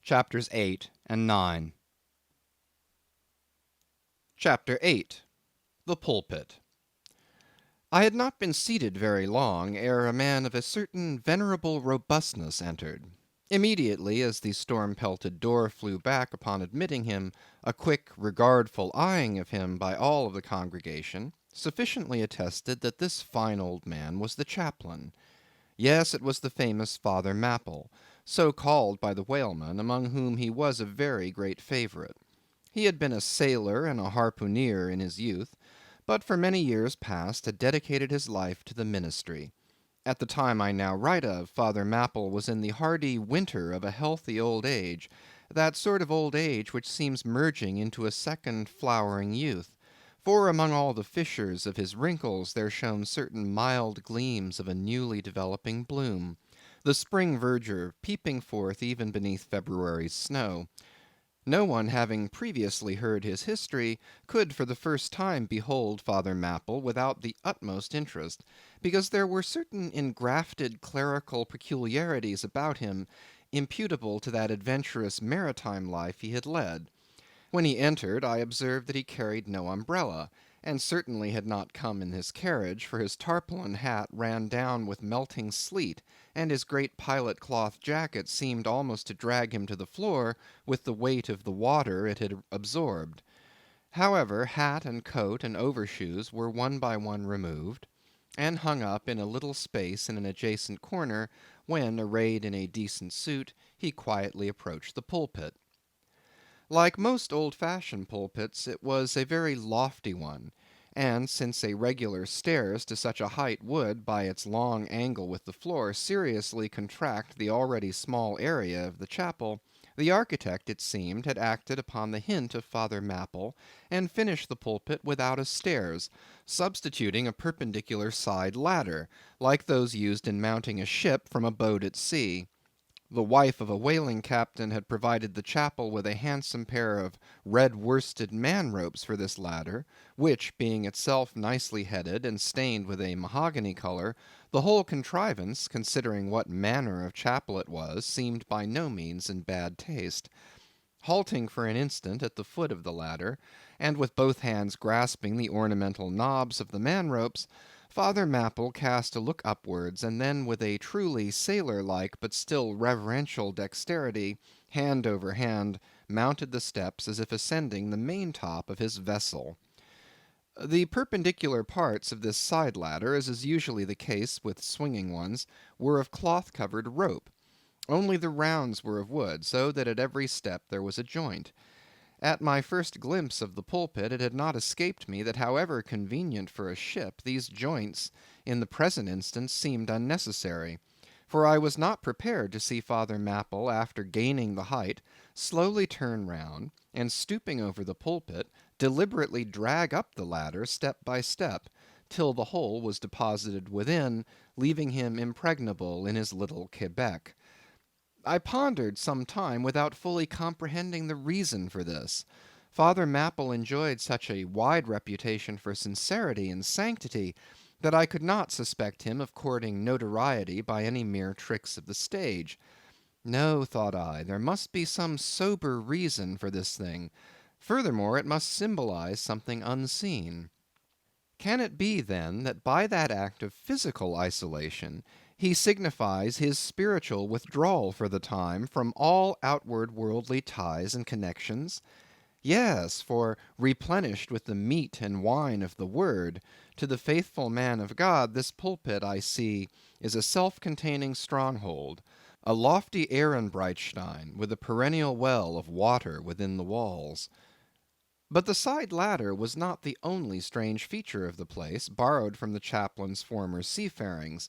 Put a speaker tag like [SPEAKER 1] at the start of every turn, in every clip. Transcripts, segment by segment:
[SPEAKER 1] Chapters 8 and 9. Chapter 8. The Pulpit. I had not been seated very long ere a man of a certain venerable robustness entered. Immediately as the storm-pelted door flew back upon admitting him, a quick, regardful eyeing of him by all of the congregation sufficiently attested that this fine old man was the chaplain. Yes, it was the famous Father Mapple, so called by the whalemen, among whom he was a very great favourite. He had been a sailor and a harpooneer in his youth, but for many years past had dedicated his life to the ministry. At the time I now write of, Father Mapple was in the hardy winter of a healthy old age, that sort of old age which seems merging into a second flowering youth, for among all the fissures of his wrinkles there shone certain mild gleams of a newly developing bloom, the spring verdure peeping forth even beneath February's snow. No one having previously heard his history, could for the first time behold Father Mapple without the utmost interest, because there were certain engrafted clerical peculiarities about him, imputable to that adventurous maritime life he had led. When he entered, I observed that he carried no umbrella, and certainly had not come in his carriage, for his tarpaulin hat ran down with melting sleet, and his great pilot cloth jacket seemed almost to drag him to the floor with the weight of the water it had absorbed. However, hat and coat and overshoes were one by one removed, and hung up in a little space in an adjacent corner, when, arrayed in a decent suit, he quietly approached the pulpit. Like most old-fashioned pulpits, it was a very lofty one, and since a regular stairs to such a height would, by its long angle with the floor, seriously contract the already small area of the chapel, the architect, it seemed, had acted upon the hint of Father Mapple, and finished the pulpit without a stairs, substituting a perpendicular side ladder, like those used in mounting a ship from a boat at sea. The wife of a whaling captain had provided the chapel with a handsome pair of red worsted man ropes for this ladder, which, being itself nicely headed and stained with a mahogany colour, the whole contrivance, considering what manner of chapel it was, seemed by no means in bad taste. Halting for an instant at the foot of the ladder, and with both hands grasping the ornamental knobs of the man ropes, Father Mapple cast a look upwards, and then with a truly sailor-like but still reverential dexterity, hand over hand, mounted the steps as if ascending the main-top of his vessel. The perpendicular parts of this side ladder, as is usually the case with swinging ones, were of cloth-covered rope. Only the rounds were of wood, so that at every step there was a joint. At my first glimpse of the pulpit, it had not escaped me that however convenient for a ship, these joints in the present instance seemed unnecessary, for I was not prepared to see Father Mapple, after gaining the height, slowly turn round, and stooping over the pulpit, deliberately drag up the ladder step by step, till the whole was deposited within, leaving him impregnable in his little Quebec. I pondered some time without fully comprehending the reason for this. Father Mapple enjoyed such a wide reputation for sincerity and sanctity, that I could not suspect him of courting notoriety by any mere tricks of the stage. No, thought I, there must be some sober reason for this thing. Furthermore, it must symbolize something unseen. Can it be, then, that by that act of physical isolation he signifies his spiritual withdrawal for the time from all outward worldly ties and connections? Yes, for replenished with the meat and wine of the Word, to the faithful man of God this pulpit, I see, is a self-containing stronghold, a lofty Ehrenbreitstein, with a perennial well of water within the walls. But the side ladder was not the only strange feature of the place, borrowed from the chaplain's former seafarings.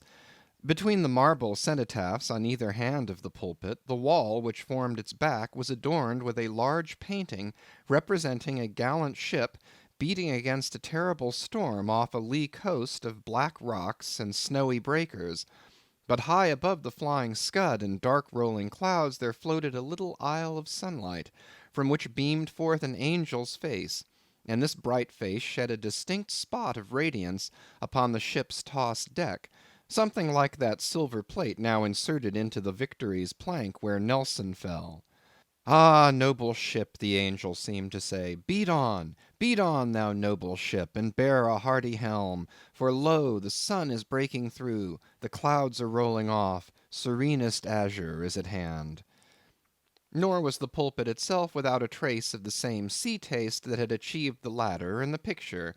[SPEAKER 1] Between the marble cenotaphs on either hand of the pulpit, the wall which formed its back was adorned with a large painting representing a gallant ship beating against a terrible storm off a lee coast of black rocks and snowy breakers. But high above the flying scud and dark rolling clouds there floated a little isle of sunlight, from which beamed forth an angel's face, and this bright face shed a distinct spot of radiance upon the ship's tossed deck, something like that silver plate now inserted into the Victory's plank where Nelson fell. Ah, noble ship, the angel seemed to say, beat on, thou noble ship, and bear a hardy helm, for lo, the sun is breaking through, the clouds are rolling off, serenest azure is at hand. Nor was the pulpit itself without a trace of the same sea taste that had achieved the latter in the picture.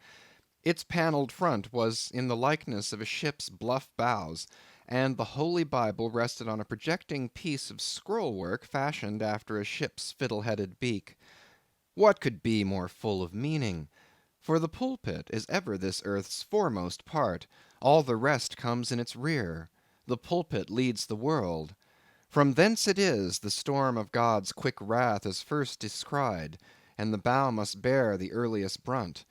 [SPEAKER 1] Its panelled front was in the likeness of a ship's bluff bows, and the Holy Bible rested on a projecting piece of scroll-work fashioned after a ship's fiddle-headed beak. What could be more full of meaning? For the pulpit is ever this earth's foremost part; all the rest comes in its rear. The pulpit leads the world. From thence it is the storm of God's quick wrath is first descried, and the bow must bear the earliest brunt.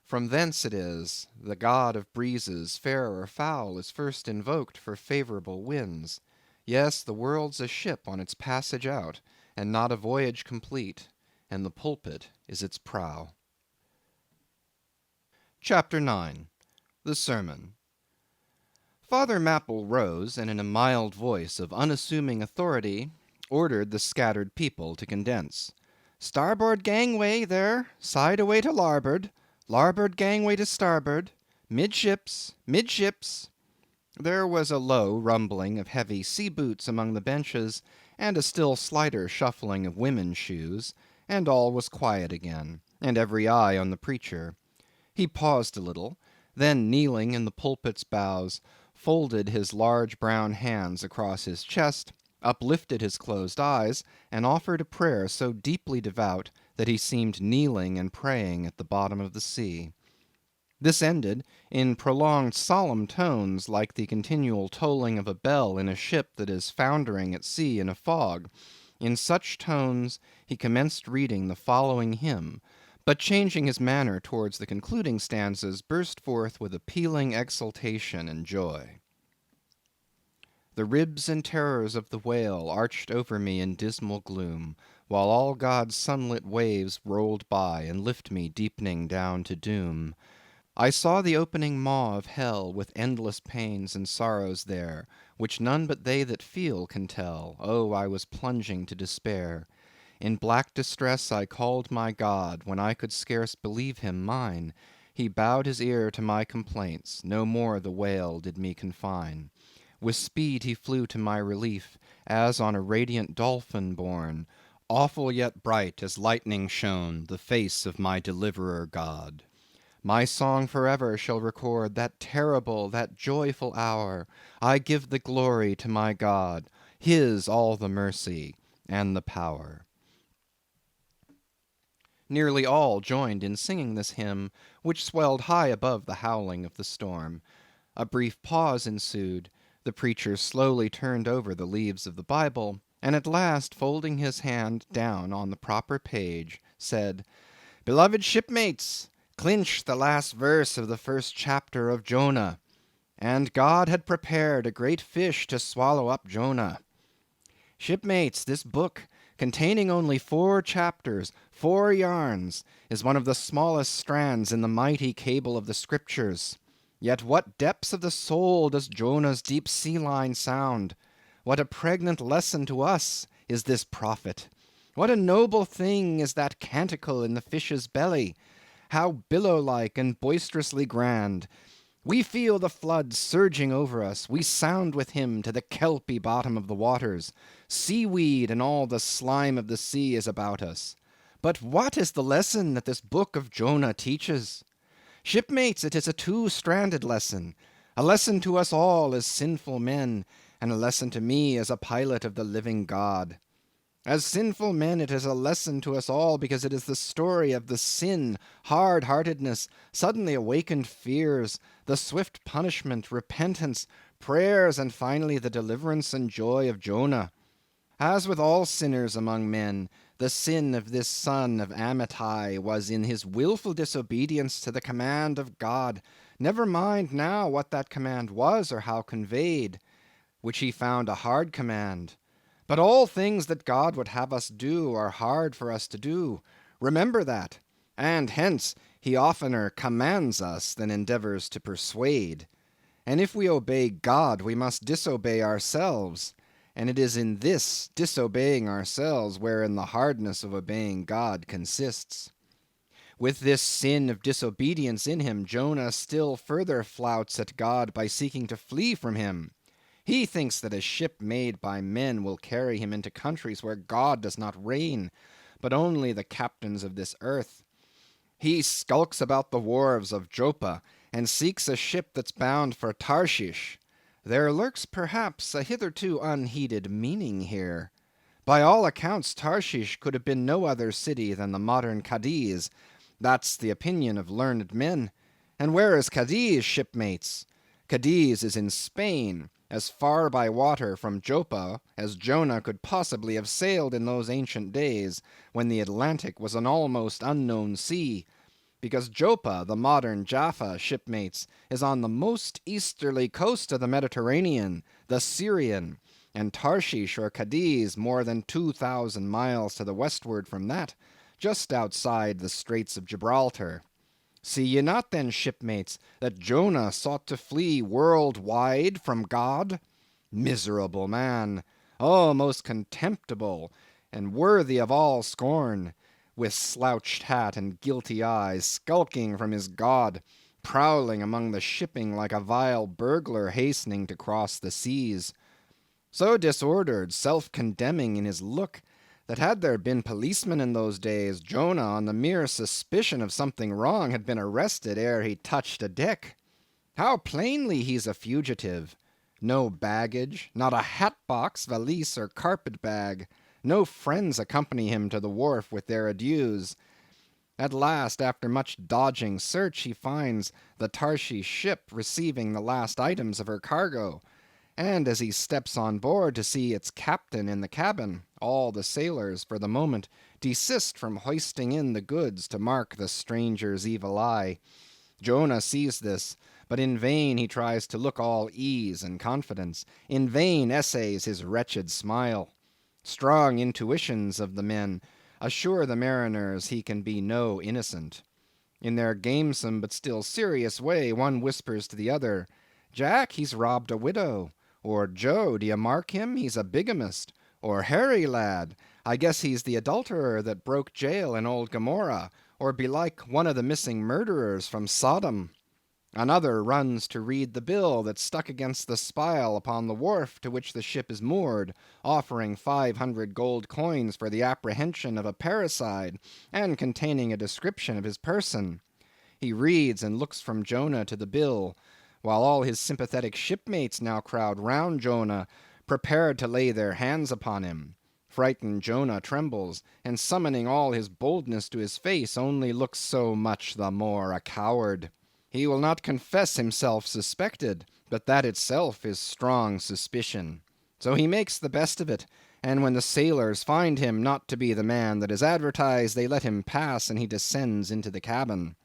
[SPEAKER 1] From thence it is the God of breezes, fair or foul, is first invoked for favourable winds. Yes, the world's a ship on its passage out, and not a voyage complete, and the pulpit is its prow. Chapter 9. The Sermon. Father Mapple rose, and in a mild voice of unassuming authority, ordered the scattered people to condense. Starboard gangway there, side away to larboard, larboard gangway to starboard, midships, midships. There was a low rumbling of heavy sea boots among the benches, and a still slighter shuffling of women's shoes, and all was quiet again, and every eye on the preacher. He paused a little, then kneeling in the pulpit's bows, folded his large brown hands across his chest, uplifted his closed eyes, and offered a prayer so deeply devout that he seemed kneeling and praying at the bottom of the sea. This ended in prolonged solemn tones like the continual tolling of a bell in a ship that is foundering at sea in a fog. In such tones he commenced reading the following hymn, but changing his manner towards the concluding stanzas, burst forth with appealing exultation and joy. The ribs and terrors of the whale arched over me in dismal gloom, while all God's sunlit waves rolled by and lift me deepening down to doom. I saw the opening maw of hell, with endless pains and sorrows there, which none but they that feel can tell. Oh, I was plunging to despair. In black distress I called my God, when I could scarce believe him mine. He bowed his ear to my complaints, no more the whale did me confine. With speed he flew to my relief, as on a radiant dolphin borne. Awful yet bright as lightning shone the face of my deliverer God. My song forever shall record that terrible, that joyful hour. I give the glory to my God, his all the mercy and the power. Nearly all joined in singing this hymn, which swelled high above the howling of the storm. A brief pause ensued. The preacher slowly turned over the leaves of the Bible, and at last, folding his hand down on the proper page, said, Beloved shipmates, clinch the last verse of the first chapter of Jonah. And God had prepared a great fish to swallow up Jonah. Shipmates, this book, containing only 4 chapters, 4 yarns, is one of the smallest strands in the mighty cable of the Scriptures. Yet what depths of the soul does Jonah's deep sea line sound? What a pregnant lesson to us is this prophet! What a noble thing is that canticle in the fish's belly! How billow-like and boisterously grand! We feel the flood surging over us, we sound with him to the kelpy bottom of the waters. Seaweed and all the slime of the sea is about us. But what is the lesson that this book of Jonah teaches? Shipmates, it is a 2-stranded lesson, a lesson to us all as sinful men, and a lesson to me as a pilot of the living God. As sinful men, it is a lesson to us all because it is the story of the sin, hard-heartedness, suddenly awakened fears, the swift punishment, repentance, prayers, and finally the deliverance and joy of Jonah. As with all sinners among men, the sin of this son of Amittai was in his willful disobedience to the command of God. Never mind now what that command was or how conveyed, which he found a hard command. But all things that God would have us do are hard for us to do. Remember that. And hence he oftener commands us than endeavors to persuade. And if we obey God, we must disobey ourselves. and it is in this disobeying ourselves wherein the hardness of obeying God consists. With this sin of disobedience in him, Jonah still further flouts at God by seeking to flee from him. He thinks that a ship made by men will carry him into countries where God does not reign, but only the captains of this earth. He skulks about the wharves of Joppa, and seeks a ship that's bound for Tarshish. There lurks perhaps a hitherto unheeded meaning here. By all accounts, Tarshish could have been no other city than the modern Cadiz. That's the opinion of learned men. And where is Cadiz, shipmates? Cadiz is in Spain, as far by water from Joppa as Jonah could possibly have sailed in those ancient days, when the Atlantic was an almost unknown sea. Because Joppa, the modern Jaffa, shipmates, is on the most easterly coast of the Mediterranean, the Syrian, and Tarshish or Cadiz more than 2,000 miles to the westward from that, just outside the Straits of Gibraltar. See ye not then, shipmates, that Jonah sought to flee world-wide from God? Miserable man! Oh, most contemptible, and worthy of all scorn! With slouched hat and guilty eyes, skulking from his God, prowling among the shipping like a vile burglar hastening to cross the seas. So disordered, self-condemning in his look, that had there been policemen in those days, Jonah, on the mere suspicion of something wrong, had been arrested ere he touched a deck. How plainly he's a fugitive! No baggage, not a hat-box, valise, or carpet-bag. No friends accompany him to the wharf with their adieus. At last, after much dodging search, he finds the Tarshish ship receiving the last items of her cargo, and as he steps on board to see its captain in the cabin, all the sailors, for the moment, desist from hoisting in the goods to mark the stranger's evil eye. Jonah sees this, but in vain he tries to look all ease and confidence. In vain essays his wretched smile. Strong intuitions of the men assure the mariners he can be no innocent. In their gamesome but still serious way, one whispers to the other, "Jack, he's robbed a widow," or "Joe, d'ye mark him, he's a bigamist," or "Harry, lad, I guess he's the adulterer that broke jail in old Gomorrah, or belike one of the missing murderers from Sodom." Another runs to read the bill that's stuck against the spile upon the wharf to which the ship is moored, offering 500 gold coins for the apprehension of a parricide, and containing a description of his person. He reads and looks from Jonah to the bill, while all his sympathetic shipmates now crowd round Jonah, prepared to lay their hands upon him. Frightened Jonah trembles, and summoning all his boldness to his face, only looks so much the more a coward. He will not confess himself suspected, but that itself is strong suspicion. So he makes the best of it, and when the sailors find him not to be the man that is advertised, they let him pass, and he descends into the cabin.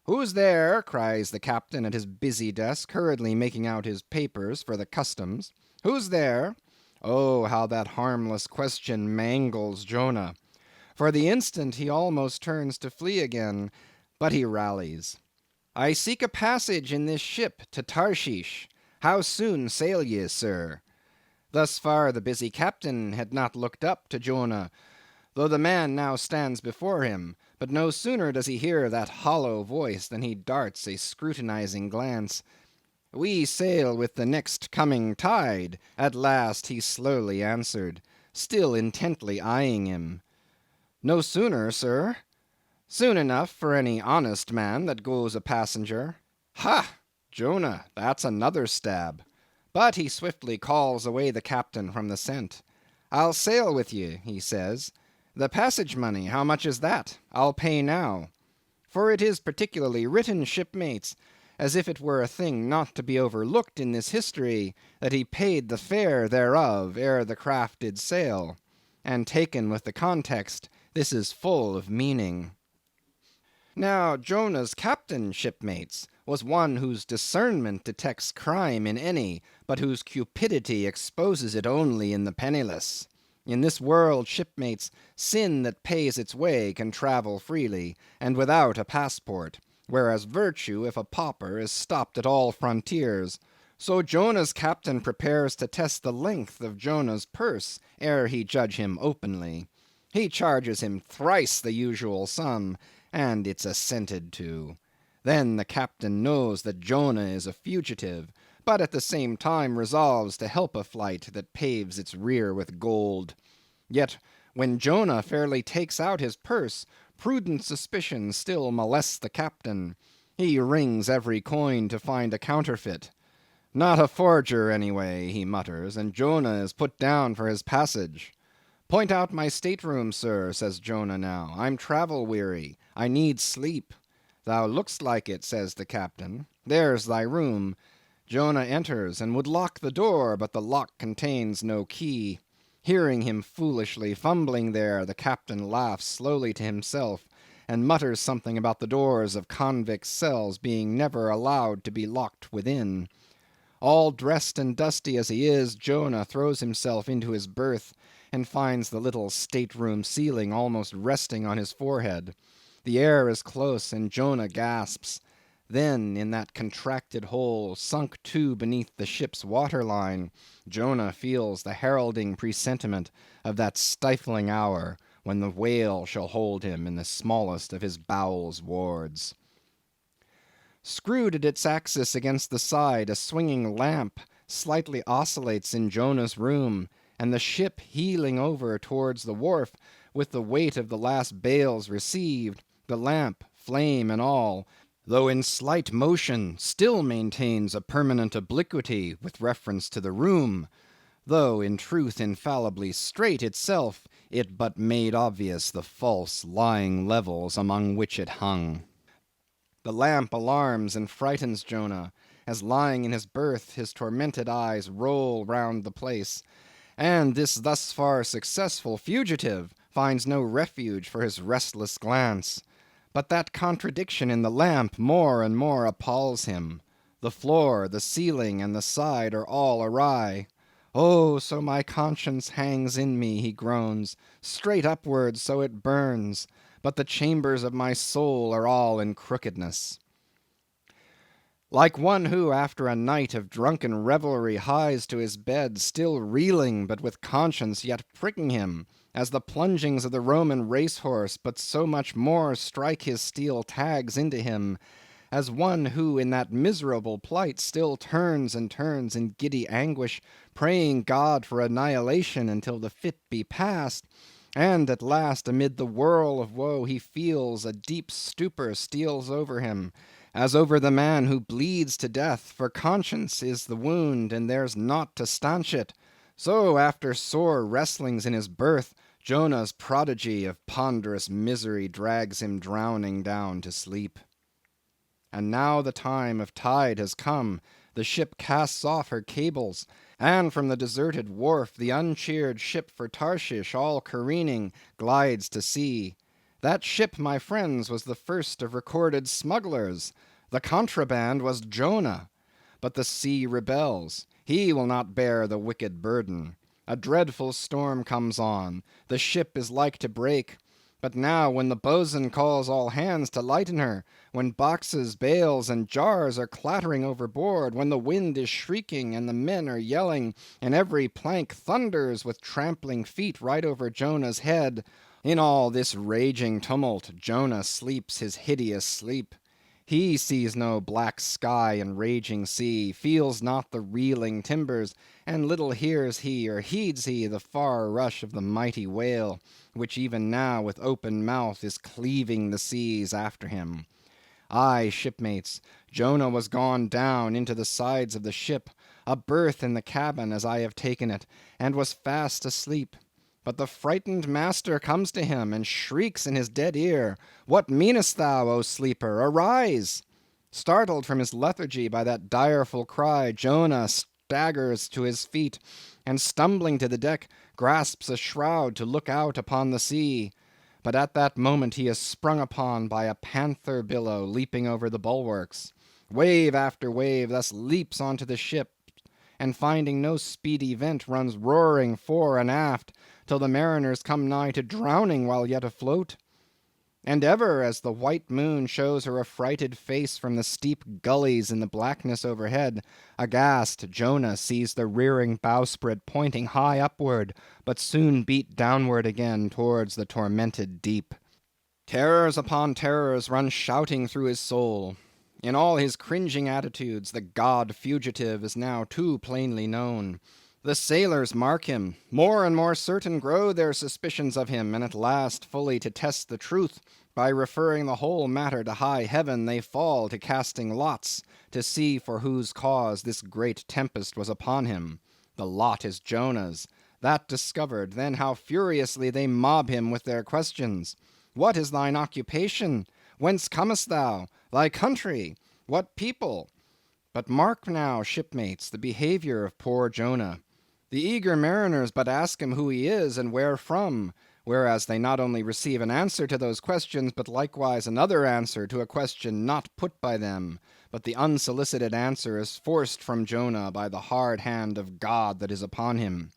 [SPEAKER 1] "Who's there?" cries the captain at his busy desk, hurriedly making out his papers for the customs. "Who's there?" Oh, how that harmless question mangles Jonah. For the instant he almost turns to flee again, but he rallies. "I seek a passage in this ship to Tarshish. How soon sail ye, sir?" Thus far the busy captain had not looked up to Jonah, though the man now stands before him, but no sooner does he hear that hollow voice than he darts a scrutinizing glance. "We sail with the next coming tide," at last he slowly answered, still intently eyeing him. "No sooner, sir?" "Soon enough for any honest man that goes a passenger." Ha! Jonah, that's another stab. But he swiftly calls away the captain from the scent. "I'll sail with ye," he says. "The passage money, how much is that? I'll pay now." For it is particularly written, shipmates, as if it were a thing not to be overlooked in this history, that he paid the fare thereof ere the craft did sail. And taken with the context, this is full of meaning. Now Jonah's captain, shipmates, was one whose discernment detects crime in any, but whose cupidity exposes it only in the penniless. In this world, shipmates, sin that pays its way can travel freely, and without a passport, whereas virtue, if a pauper, is stopped at all frontiers. So Jonah's captain prepares to test the length of Jonah's purse, ere he judge him openly. He charges him thrice the usual sum, and it's assented to. Then the captain knows that Jonah is a fugitive, but at the same time resolves to help a flight that paves its rear with gold. Yet when Jonah fairly takes out his purse, prudent suspicion still molests the captain. He rings every coin to find a counterfeit. Not a forger, anyway, he mutters, and Jonah is put down for his passage. Point out my stateroom, sir, says Jonah now. I'm travel-weary. I need sleep. Thou look'st like it, says the captain. There's thy room. Jonah enters, and would lock the door, but the lock contains no key. Hearing him foolishly fumbling there, the captain laughs slowly to himself, and mutters something about the doors of convicts' cells being never allowed to be locked within. All dressed and dusty as he is, Jonah throws himself into his berth, and finds the little stateroom ceiling almost resting on his forehead. The air is close, and Jonah gasps. Then, in that contracted hole, sunk too beneath the ship's waterline, Jonah feels the heralding presentiment of that stifling hour when the whale shall hold him in the smallest of his bowels' wards. Screwed at its axis against the side, a swinging lamp slightly oscillates in Jonah's room, and the ship heeling over towards the wharf, with the weight of the last bales received, the lamp, flame and all, though in slight motion, still maintains a permanent obliquity with reference to the room, though in truth infallibly straight itself, it but made obvious the false lying levels among which it hung. The lamp alarms and frightens Jonah, as lying in his berth his tormented eyes roll round the place, and this thus far successful fugitive finds no refuge for his restless glance. But that contradiction in the lamp more and more appalls him. The floor, the ceiling, and the side are all awry. Oh, so my conscience hangs in me, he groans, straight upwards so it burns, but the chambers of my soul are all in crookedness. Like one who after a night of drunken revelry hies to his bed, still reeling, but with conscience yet pricking him, as the plungings of the Roman racehorse but so much more strike his steel tags into him, as one who in that miserable plight still turns and turns in giddy anguish, praying God for annihilation until the fit be past, and at last amid the whirl of woe he feels a deep stupor steals over him, as over the man who bleeds to death, for conscience is the wound, and there's naught to stanch it. So after sore wrestlings in his berth, Jonah's prodigy of ponderous misery drags him drowning down to sleep. And now the time of tide has come, the ship casts off her cables, and from the deserted wharf the uncheered ship for Tarshish, all careening, glides to sea. That ship, my friends, was the first of recorded smugglers. The contraband was Jonah. But the sea rebels. He will not bear the wicked burden. A dreadful storm comes on. The ship is like to break. But now when the boatswain calls all hands to lighten her, when boxes, bales, and jars are clattering overboard, when the wind is shrieking and the men are yelling, and every plank thunders with trampling feet right over Jonah's head, in all this raging tumult Jonah sleeps his hideous sleep. He sees no black sky and raging sea, feels not the reeling timbers, and little hears he or heeds he the far rush of the mighty whale, which even now with open mouth is cleaving the seas after him. Aye, shipmates, Jonah was gone down into the sides of the ship, a berth in the cabin as I have taken it, and was fast asleep. But the frightened master comes to him, and shrieks in his dead ear, "What meanest thou, O sleeper? Arise!" Startled from his lethargy by that direful cry, Jonah staggers to his feet, and stumbling to the deck, grasps a shroud to look out upon the sea. But at that moment he is sprung upon by a panther billow leaping over the bulwarks. Wave after wave thus leaps onto the ship, and finding no speedy vent, runs roaring fore and aft, till the mariners come nigh to drowning while yet afloat. And ever as the white moon shows her affrighted face from the steep gullies in the blackness overhead, aghast Jonah sees the rearing bowsprit pointing high upward, but soon beat downward again towards the tormented deep. Terrors upon terrors run shouting through his soul. In all his cringing attitudes, the god fugitive is now too plainly known. The sailors mark him. More and more certain grow their suspicions of him, and at last, fully to test the truth, by referring the whole matter to high heaven, they fall to casting lots, to see for whose cause this great tempest was upon him. The lot is Jonah's. That discovered, then how furiously they mob him with their questions. What is thine occupation? Whence comest thou? Thy country? What people? But mark now, shipmates, the behavior of poor Jonah. The eager mariners but ask him who he is and where from, whereas they not only receive an answer to those questions, but likewise another answer to a question not put by them, but the unsolicited answer is forced from Jonah by the hard hand of God that is upon him.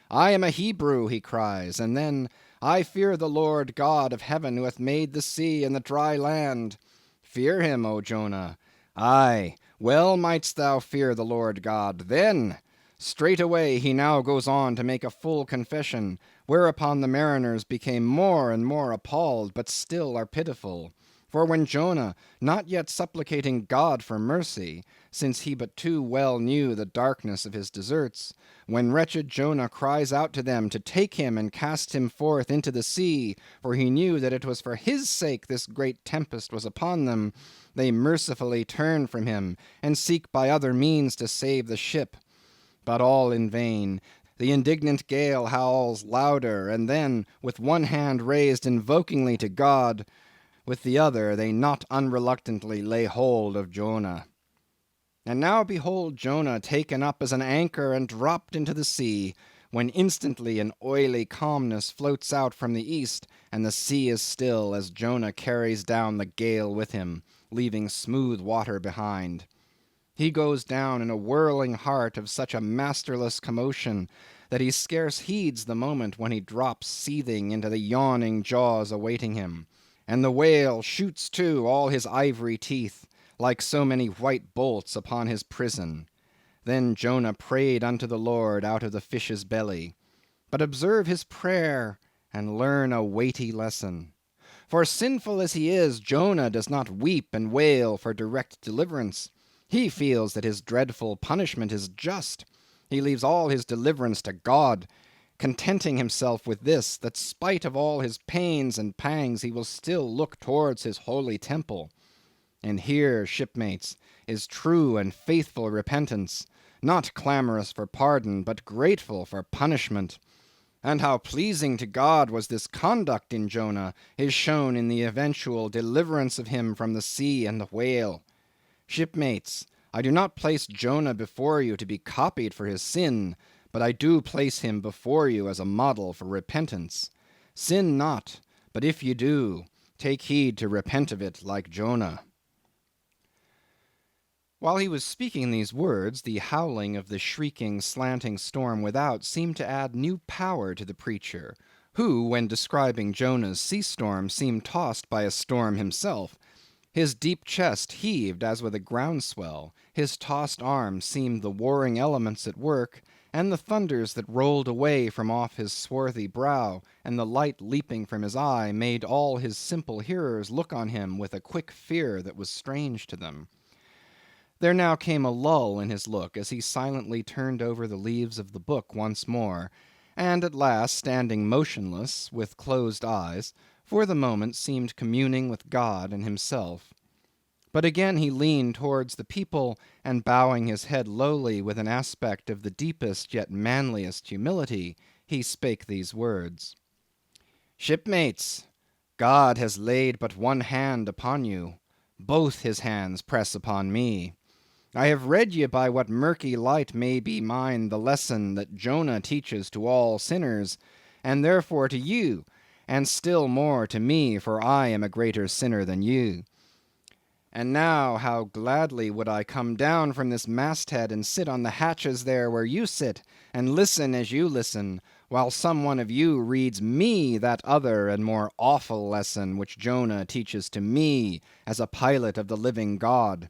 [SPEAKER 1] I am a Hebrew, he cries, and then, I fear the Lord God of heaven who hath made the sea and the dry land. Fear him, O Jonah. Aye, well mightst thou fear the Lord God. Then, straightway he now goes on to make a full confession, whereupon the mariners became more and more appalled, but still are pitiful. For when Jonah, not yet supplicating God for mercy, since he but too well knew the darkness of his deserts, when wretched Jonah cries out to them to take him and cast him forth into the sea, for he knew that it was for his sake this great tempest was upon them, they mercifully turn from him, and seek by other means to save the ship. But all in vain. The indignant gale howls louder, and then, with one hand raised invokingly to God, with the other they not unreluctantly lay hold of Jonah. And now behold Jonah taken up as an anchor and dropped into the sea, when instantly an oily calmness floats out from the east, and the sea is still as Jonah carries down the gale with him, leaving smooth water behind. He goes down in a whirling heart of such a masterless commotion that he scarce heeds the moment when he drops seething into the yawning jaws awaiting him. And the whale shoots too all his ivory teeth, like so many white bolts upon his prison. Then Jonah prayed unto the Lord out of the fish's belly. But observe his prayer, and learn a weighty lesson. For sinful as he is, Jonah does not weep and wail for direct deliverance. He feels that his dreadful punishment is just. He leaves all his deliverance to God, contenting himself with this, that spite of all his pains and pangs he will still look towards his holy temple. And here, shipmates, is true and faithful repentance, not clamorous for pardon, but grateful for punishment. And how pleasing to God was this conduct in Jonah is shown in the eventual deliverance of him from the sea and the whale. Shipmates, I do not place Jonah before you to be copied for his sin, but I do place him before you as a model for repentance. Sin not, but if ye do, take heed to repent of it like Jonah. While he was speaking these words, the howling of the shrieking, slanting storm without seemed to add new power to the preacher, who, when describing Jonah's sea storm, seemed tossed by a storm himself. His deep chest heaved as with a groundswell, his tossed arms seemed the warring elements at work, and the thunders that rolled away from off his swarthy brow, and the light leaping from his eye, made all his simple hearers look on him with a quick fear that was strange to them. There now came a lull in his look as he silently turned over the leaves of the book once more, and at last, standing motionless, with closed eyes, for the moment seemed communing with God and himself. But again he leaned towards the people, and bowing his head lowly with an aspect of the deepest yet manliest humility, he spake these words. Shipmates, God has laid but one hand upon you. Both his hands press upon me. I have read ye by what murky light may be mine the lesson that Jonah teaches to all sinners, and therefore to you, and still more to me, for I am a greater sinner than you. And now how gladly would I come down from this masthead and sit on the hatches there where you sit, and listen as you listen,
[SPEAKER 2] while some one of you reads me that other and more awful lesson which Jonah teaches to me as a pilot of the living God.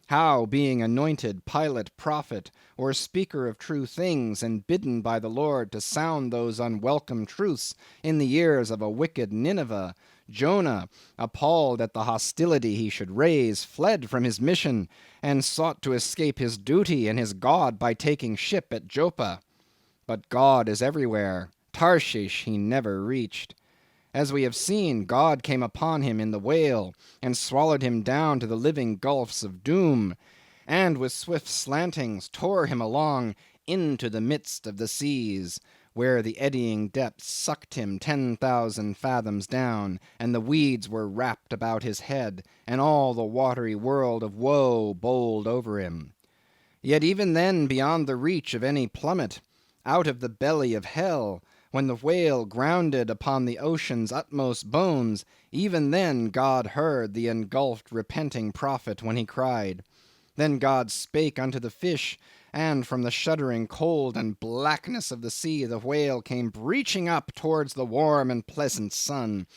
[SPEAKER 2] How, being anointed pilot, prophet, or speaker of true things, and bidden by the Lord to sound those unwelcome truths in the ears of a wicked Nineveh, Jonah, appalled at the hostility he should raise, fled from his mission, and sought to escape his duty and his God by taking ship at Joppa. But God is everywhere. Tarshish he never reached. As we have seen, God came upon him in the whale, and swallowed him down to the living gulfs of doom, and with swift slantings tore him along into the midst of the seas, where the eddying depths sucked him 10,000 fathoms down, and the weeds were wrapped about his head, and all the watery world of woe bowled over him. Yet even then, beyond the reach of any plummet, out of the belly of hell, when the whale grounded upon the ocean's utmost bones, even then God heard the engulfed repenting prophet when he cried. Then God spake unto the fish, and from the shuddering cold and blackness of the sea the whale came breaching up towards the warm and pleasant sun,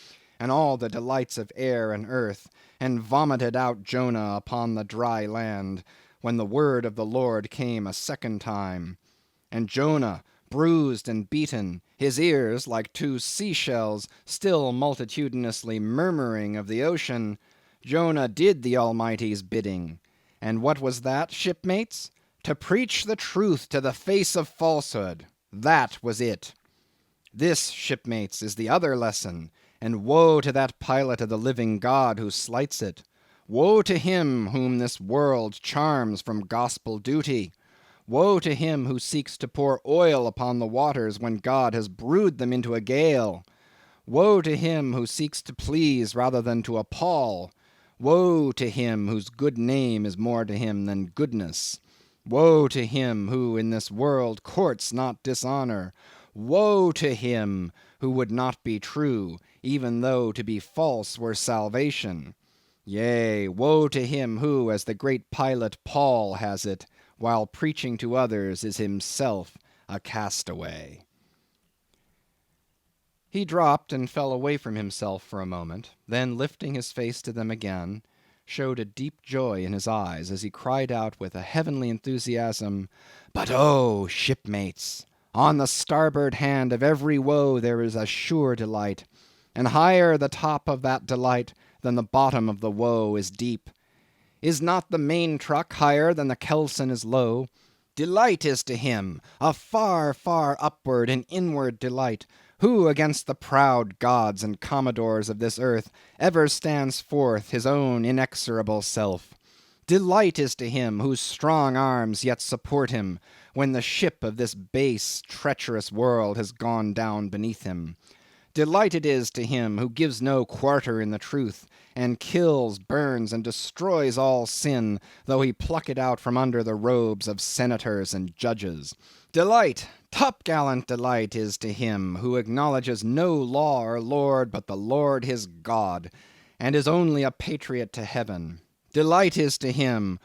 [SPEAKER 2] and all the delights of air and earth, and vomited out Jonah upon the dry land, when the word of the Lord came a second time. And Jonah, bruised and beaten, his ears like two sea-shells, still multitudinously murmuring of the ocean, Jonah did the Almighty's bidding. And what was that, shipmates? To preach the truth to the face of falsehood. That was it. This, shipmates, is the other lesson, and woe to that pilot of the living God who slights it. Woe to him whom this world charms from gospel duty. Woe to him who seeks to pour oil upon the waters when God has brewed them into a gale. Woe to him who seeks to please rather than to appall. Woe to him whose good name is more to him than goodness. Woe to him who in this world courts not dishonor. Woe to him who would not be true, even though to be false were salvation. Yea, woe to him who, as the great pilot Paul has it, while preaching to others is himself a castaway. He dropped and fell away from himself for a moment, then lifting his face to them again, showed a deep joy in his eyes as he cried out with a heavenly enthusiasm, "But oh, shipmates, on the starboard hand of every woe there is a sure delight, and higher the top of that delight than the bottom of the woe is deep. Is not the main truck higher than the kelson is low? Delight is to him, a far, far upward and inward delight, who against the proud gods and commodores of this earth ever stands forth his own inexorable self. Delight is to him whose strong arms yet support him, when the ship of this base, treacherous world has gone down beneath him. Delight it is to him who gives no quarter in the truth, and kills, burns, and destroys all sin, though he pluck it out from under the robes of senators and judges. Delight, topgallant delight is to him who acknowledges no law or lord but the Lord his God, and is only a patriot to heaven. Delight is to him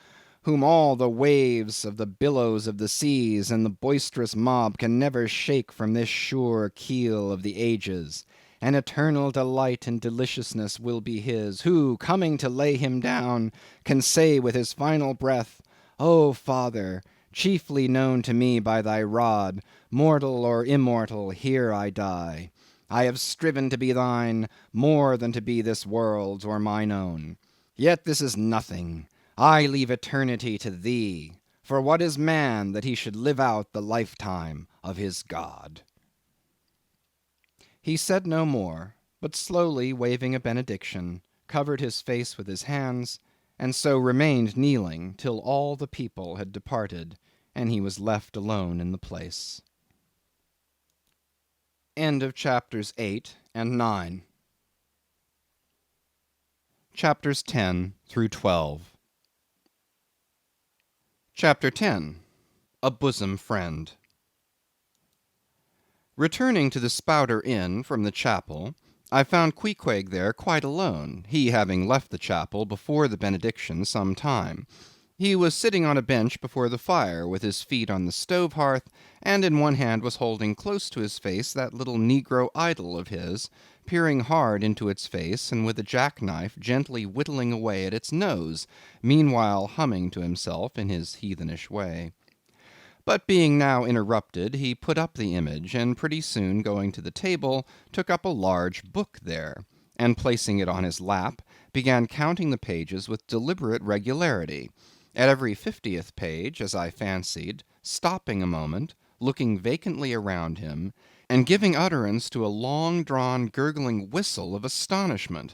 [SPEAKER 2] whom all the waves of the billows of the seas and the boisterous mob can never shake from this sure keel of the ages. An eternal delight and deliciousness will be his, who, coming to lay him down, can say with his final breath, O Father, chiefly known to me by thy rod, mortal or immortal, here I die. I have striven to be thine more than to be this world's or mine own. Yet this is nothing. I leave eternity to thee, for what is man that he should live out the lifetime of his God?" He said no more, but slowly waving a benediction, covered his face with his hands, and so remained kneeling till all the people had departed, and he was left alone in the place. End of chapters 8 and 9. Chapters 10 through 12. Chapter 10. A Bosom Friend. Returning to the Spouter Inn from the chapel, I found Queequeg there quite alone, he having left the chapel before the benediction some time. He was sitting on a bench before the fire, with his feet on the stove hearth, and in one hand was holding close to his face that little negro idol of his, peering hard into its face, and with a jackknife gently whittling away at its nose, meanwhile humming to himself in his heathenish way. But being now interrupted, he put up the image, and pretty soon going to the table, took up a large book there, and placing it on his lap, began counting the pages with deliberate regularity, at every 50th page, as I fancied, stopping a moment, looking vacantly around him, and giving utterance to a long-drawn gurgling whistle of astonishment.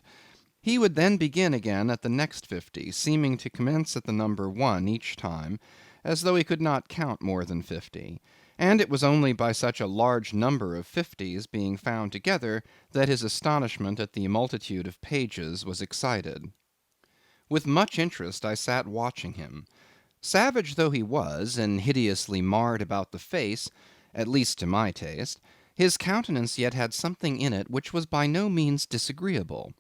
[SPEAKER 2] He would then begin again at the next 50, seeming to commence at the number 1 each time, as though he could not count more than 50; and it was only by such a large number of 50s being found together that his astonishment at the multitude of pages was excited. With much interest I sat watching him. Savage though he was, and hideously marred about the face, at least to my taste, his countenance yet had something in it which was by no means disagreeable.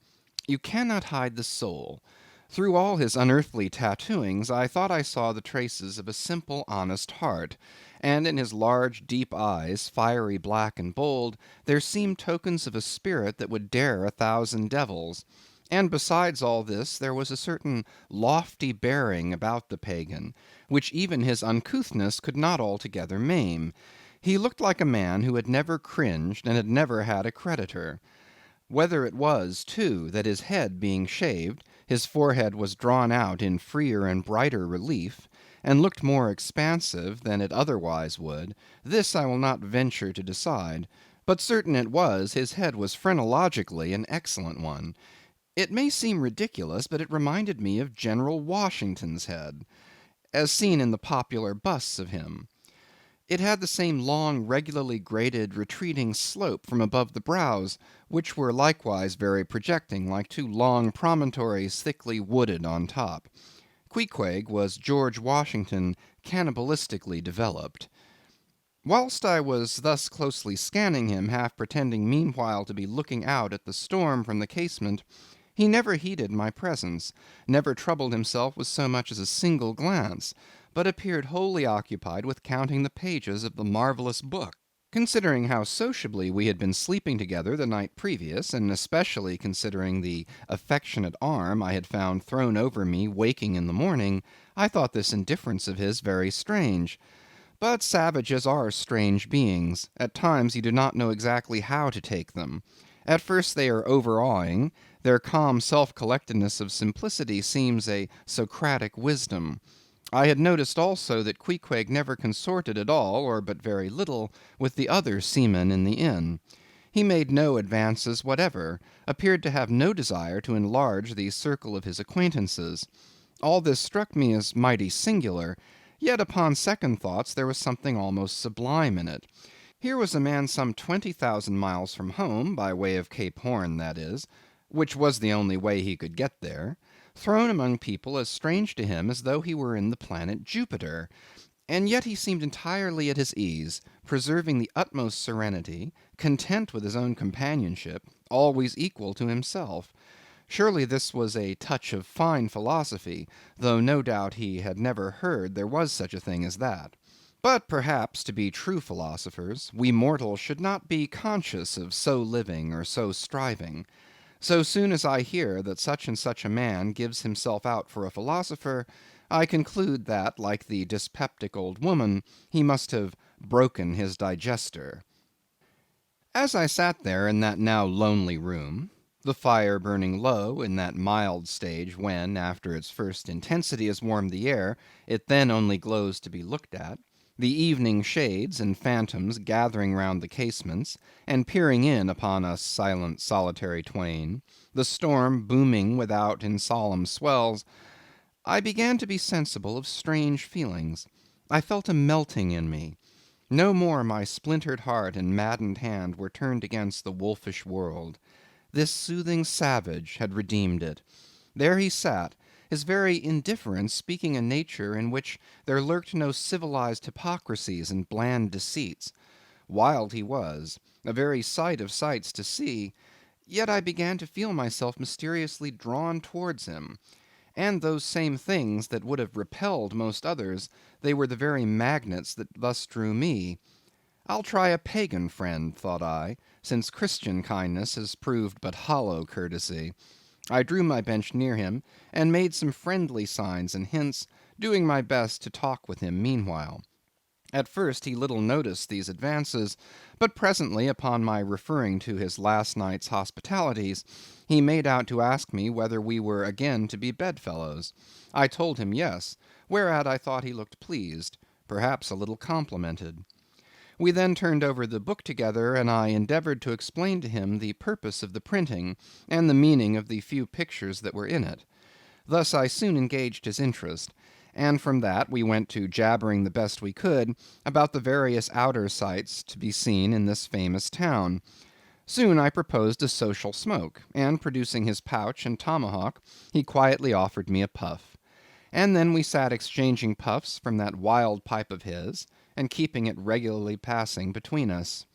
[SPEAKER 2] You cannot hide the soul. Through all his unearthly tattooings, I thought I saw the traces of a simple, honest heart, and in his large, deep eyes, fiery black and bold, there seemed tokens of a spirit that would dare 1,000 devils. And besides all this, there was a certain lofty bearing about the pagan, which even his uncouthness could not altogether maim. He looked like a man who had never cringed and had never had a creditor. Whether it was, too, that his head being shaved, his forehead was drawn out in freer and brighter relief, and looked more expansive than it otherwise would, this I will not venture to decide; but certain it was, his head was phrenologically an excellent one. It may seem ridiculous, but it reminded me of General Washington's head, as seen in the popular busts of him. It had the same long, regularly graded, retreating slope from above the brows, which were likewise very projecting, like two long promontories thickly wooded on top. Queequeg was George Washington cannibalistically developed. Whilst I was thus closely scanning him, half pretending meanwhile to be looking out at the storm from the casement, he never heeded my presence, never troubled himself with so much as a single glance, but appeared wholly occupied with counting the pages of the marvellous book. Considering how sociably we had been sleeping together the night previous, and especially considering the affectionate arm I had found thrown over me waking in the morning, I thought this indifference of his very strange. But savages are strange beings. At times you do not know exactly how to take them. At first they are overawing; their calm self-collectedness of simplicity seems a Socratic wisdom. I had noticed also that Queequeg never consorted at all, or but very little, with the other seamen in the inn. He made no advances whatever, appeared to have no desire to enlarge the circle of his acquaintances. All this struck me as mighty singular, yet upon second thoughts there was something almost sublime in it. Here was a man some 20,000 miles from home, by way of Cape Horn that is, which was the only way he could get there, thrown among people as strange to him as though he were in the planet Jupiter; and yet he seemed entirely at his ease, preserving the utmost serenity, content with his own companionship, always equal to himself. Surely this was a touch of fine philosophy, though no doubt he had never heard there was such a thing as that. But perhaps, to be true philosophers, we mortals should not be conscious of so living or so striving. So soon as I hear that such and such a man gives himself out for a philosopher, I conclude that, like the dyspeptic old woman, he must have broken his digester. As I sat there in that now lonely room, the fire burning low in that mild stage when, after its first intensity has warmed the air, it then only glows to be looked at, the evening shades and phantoms gathering round the casements, and peering in upon us silent solitary twain, the storm booming without in solemn swells, I began to be sensible of strange feelings. I felt a melting in me. No more my splintered heart and maddened hand were turned against the wolfish world. This soothing savage had redeemed it. There he sat, his very indifference speaking a nature in which there lurked no civilized hypocrisies and bland deceits. Wild he was, a very sight of sights to see, yet I began to feel myself mysteriously drawn towards him, And those same things that would have repelled most others, they were the very magnets that thus drew me. I'll try a pagan friend, thought I, since Christian kindness has proved but hollow courtesy. I drew my bench near him, and made some friendly signs and hints, doing my best to talk with him meanwhile. At first he little noticed these advances, but presently, upon my referring to his last night's hospitalities, he made out to ask me whether we were again to be bedfellows. I told him yes, whereat I thought he looked pleased, perhaps a little complimented. We then turned over the book together, and I endeavored to explain to him the purpose of the printing, and the meaning of the few pictures that were in it. Thus I soon engaged his interest, and from that we went to jabbering the best we could about the various outer sights to be seen in this famous town. Soon I proposed a social smoke, and producing his pouch and tomahawk, he quietly offered me a puff. And then we sat exchanging puffs from that wild pipe of his, and keeping it regularly passing between us.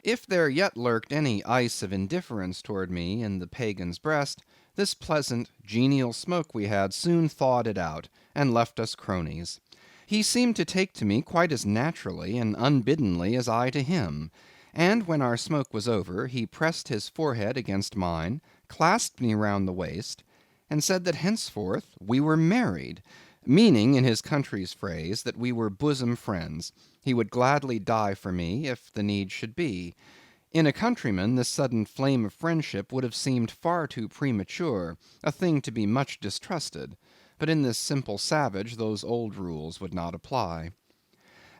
[SPEAKER 2] If there yet lurked any ice of indifference toward me in the pagan's breast, this pleasant, genial smoke we had soon thawed it out, and left us cronies. He seemed to take to me quite as naturally and unbiddenly as I to him, and when our smoke was over, he pressed his forehead against mine, clasped me round the waist, and said that henceforth we were married, meaning, in his country's phrase, that we were bosom friends. He would gladly die for me, if the need should be. In a countryman, this sudden flame of friendship would have seemed far too premature, a thing to be much distrusted; but in this simple savage those old rules would not apply.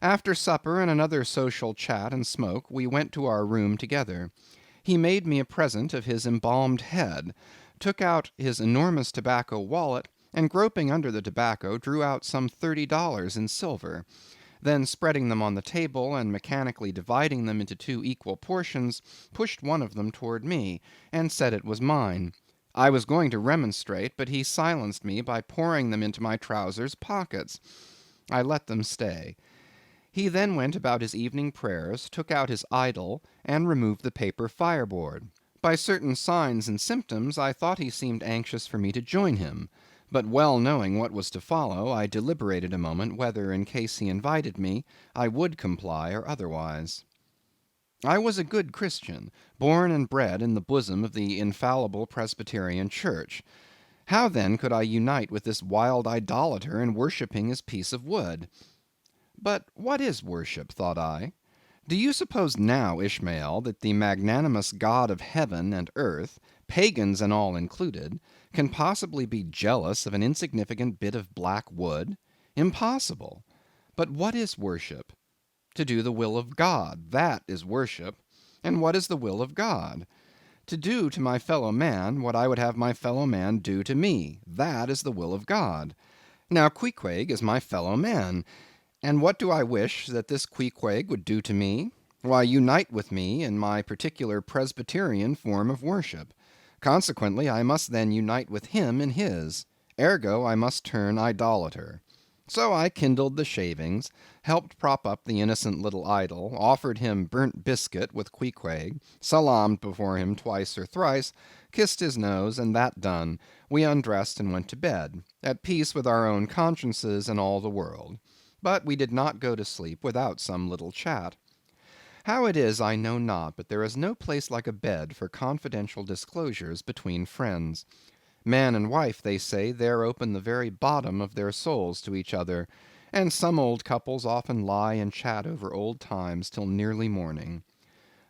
[SPEAKER 2] After supper and another social chat and smoke, we went to our room together. He made me a present of his embalmed head, took out his enormous tobacco wallet, and groping under the tobacco, drew out some $30 in silver. Then spreading them on the table, and mechanically dividing them into two equal portions, pushed one of them toward me, and said it was mine. I was going to remonstrate, but he silenced me by pouring them into my trousers pockets. I let them stay. He then went about his evening prayers, took out his idol, and removed the paper fireboard. By certain signs and symptoms, I thought he seemed anxious for me to join him; but well knowing what was to follow, I deliberated a moment whether, in case he invited me, I would comply or otherwise. I was a good Christian, born and bred in the bosom of the infallible Presbyterian Church. How then could I unite with this wild idolater in worshipping his piece of wood? But what is worship, thought I? Do you suppose now, Ishmael, that the magnanimous God of heaven and earth, pagans and all included, can possibly be jealous of an insignificant bit of black wood? Impossible. But what is worship? To do the will of God, that is worship. And what is the will of God? To do to my fellow man what I would have my fellow man do to me, that is the will of God. Now Queequeg is my fellow man, and what do I wish that this Queequeg would do to me? Why, unite with me in my particular Presbyterian form of worship. Consequently, I must then unite with him in his. Ergo, I must turn idolater. So I kindled the shavings, helped prop up the innocent little idol, offered him burnt biscuit with Queequeg, salaamed before him twice or thrice, kissed his nose, and that done, we undressed and went to bed, at peace with our own consciences and all the world. But we did not go to sleep without some little chat. How it is I know not, but there is no place like a bed for confidential disclosures between friends. Man and wife, they say, there open the very bottom of their souls to each other, and some old couples often lie and chat over old times till nearly morning.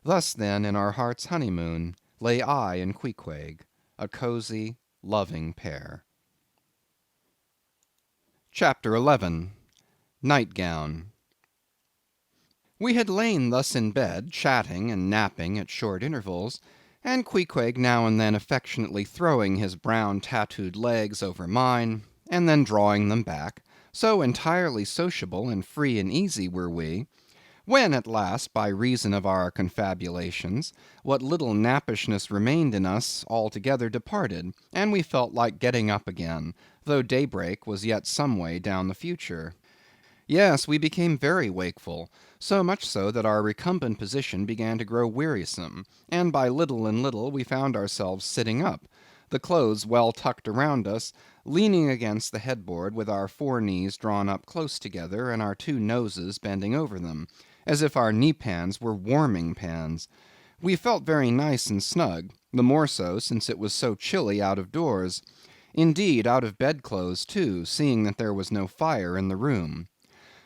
[SPEAKER 2] Thus, then, in our heart's honeymoon, lay I and Queequeg, a cozy, loving pair. Chapter 11. Nightgown. We had lain thus in bed, chatting and napping at short intervals, and Queequeg now and then affectionately throwing his brown tattooed legs over mine, and then drawing them back, so entirely sociable and free and easy were we, when at last, by reason of our confabulations, what little nappishness remained in us altogether departed, and we felt like getting up again, though daybreak was yet some way down the future. Yes, we became very wakeful, so much so that our recumbent position began to grow wearisome, and by little and little we found ourselves sitting up, the clothes well tucked around us, leaning against the headboard with our four knees drawn up close together and our two noses bending over them, as if our knee pans were warming pans. We felt very nice and snug, the more so since it was so chilly out of doors. Indeed, out of bedclothes too, seeing that there was no fire in the room.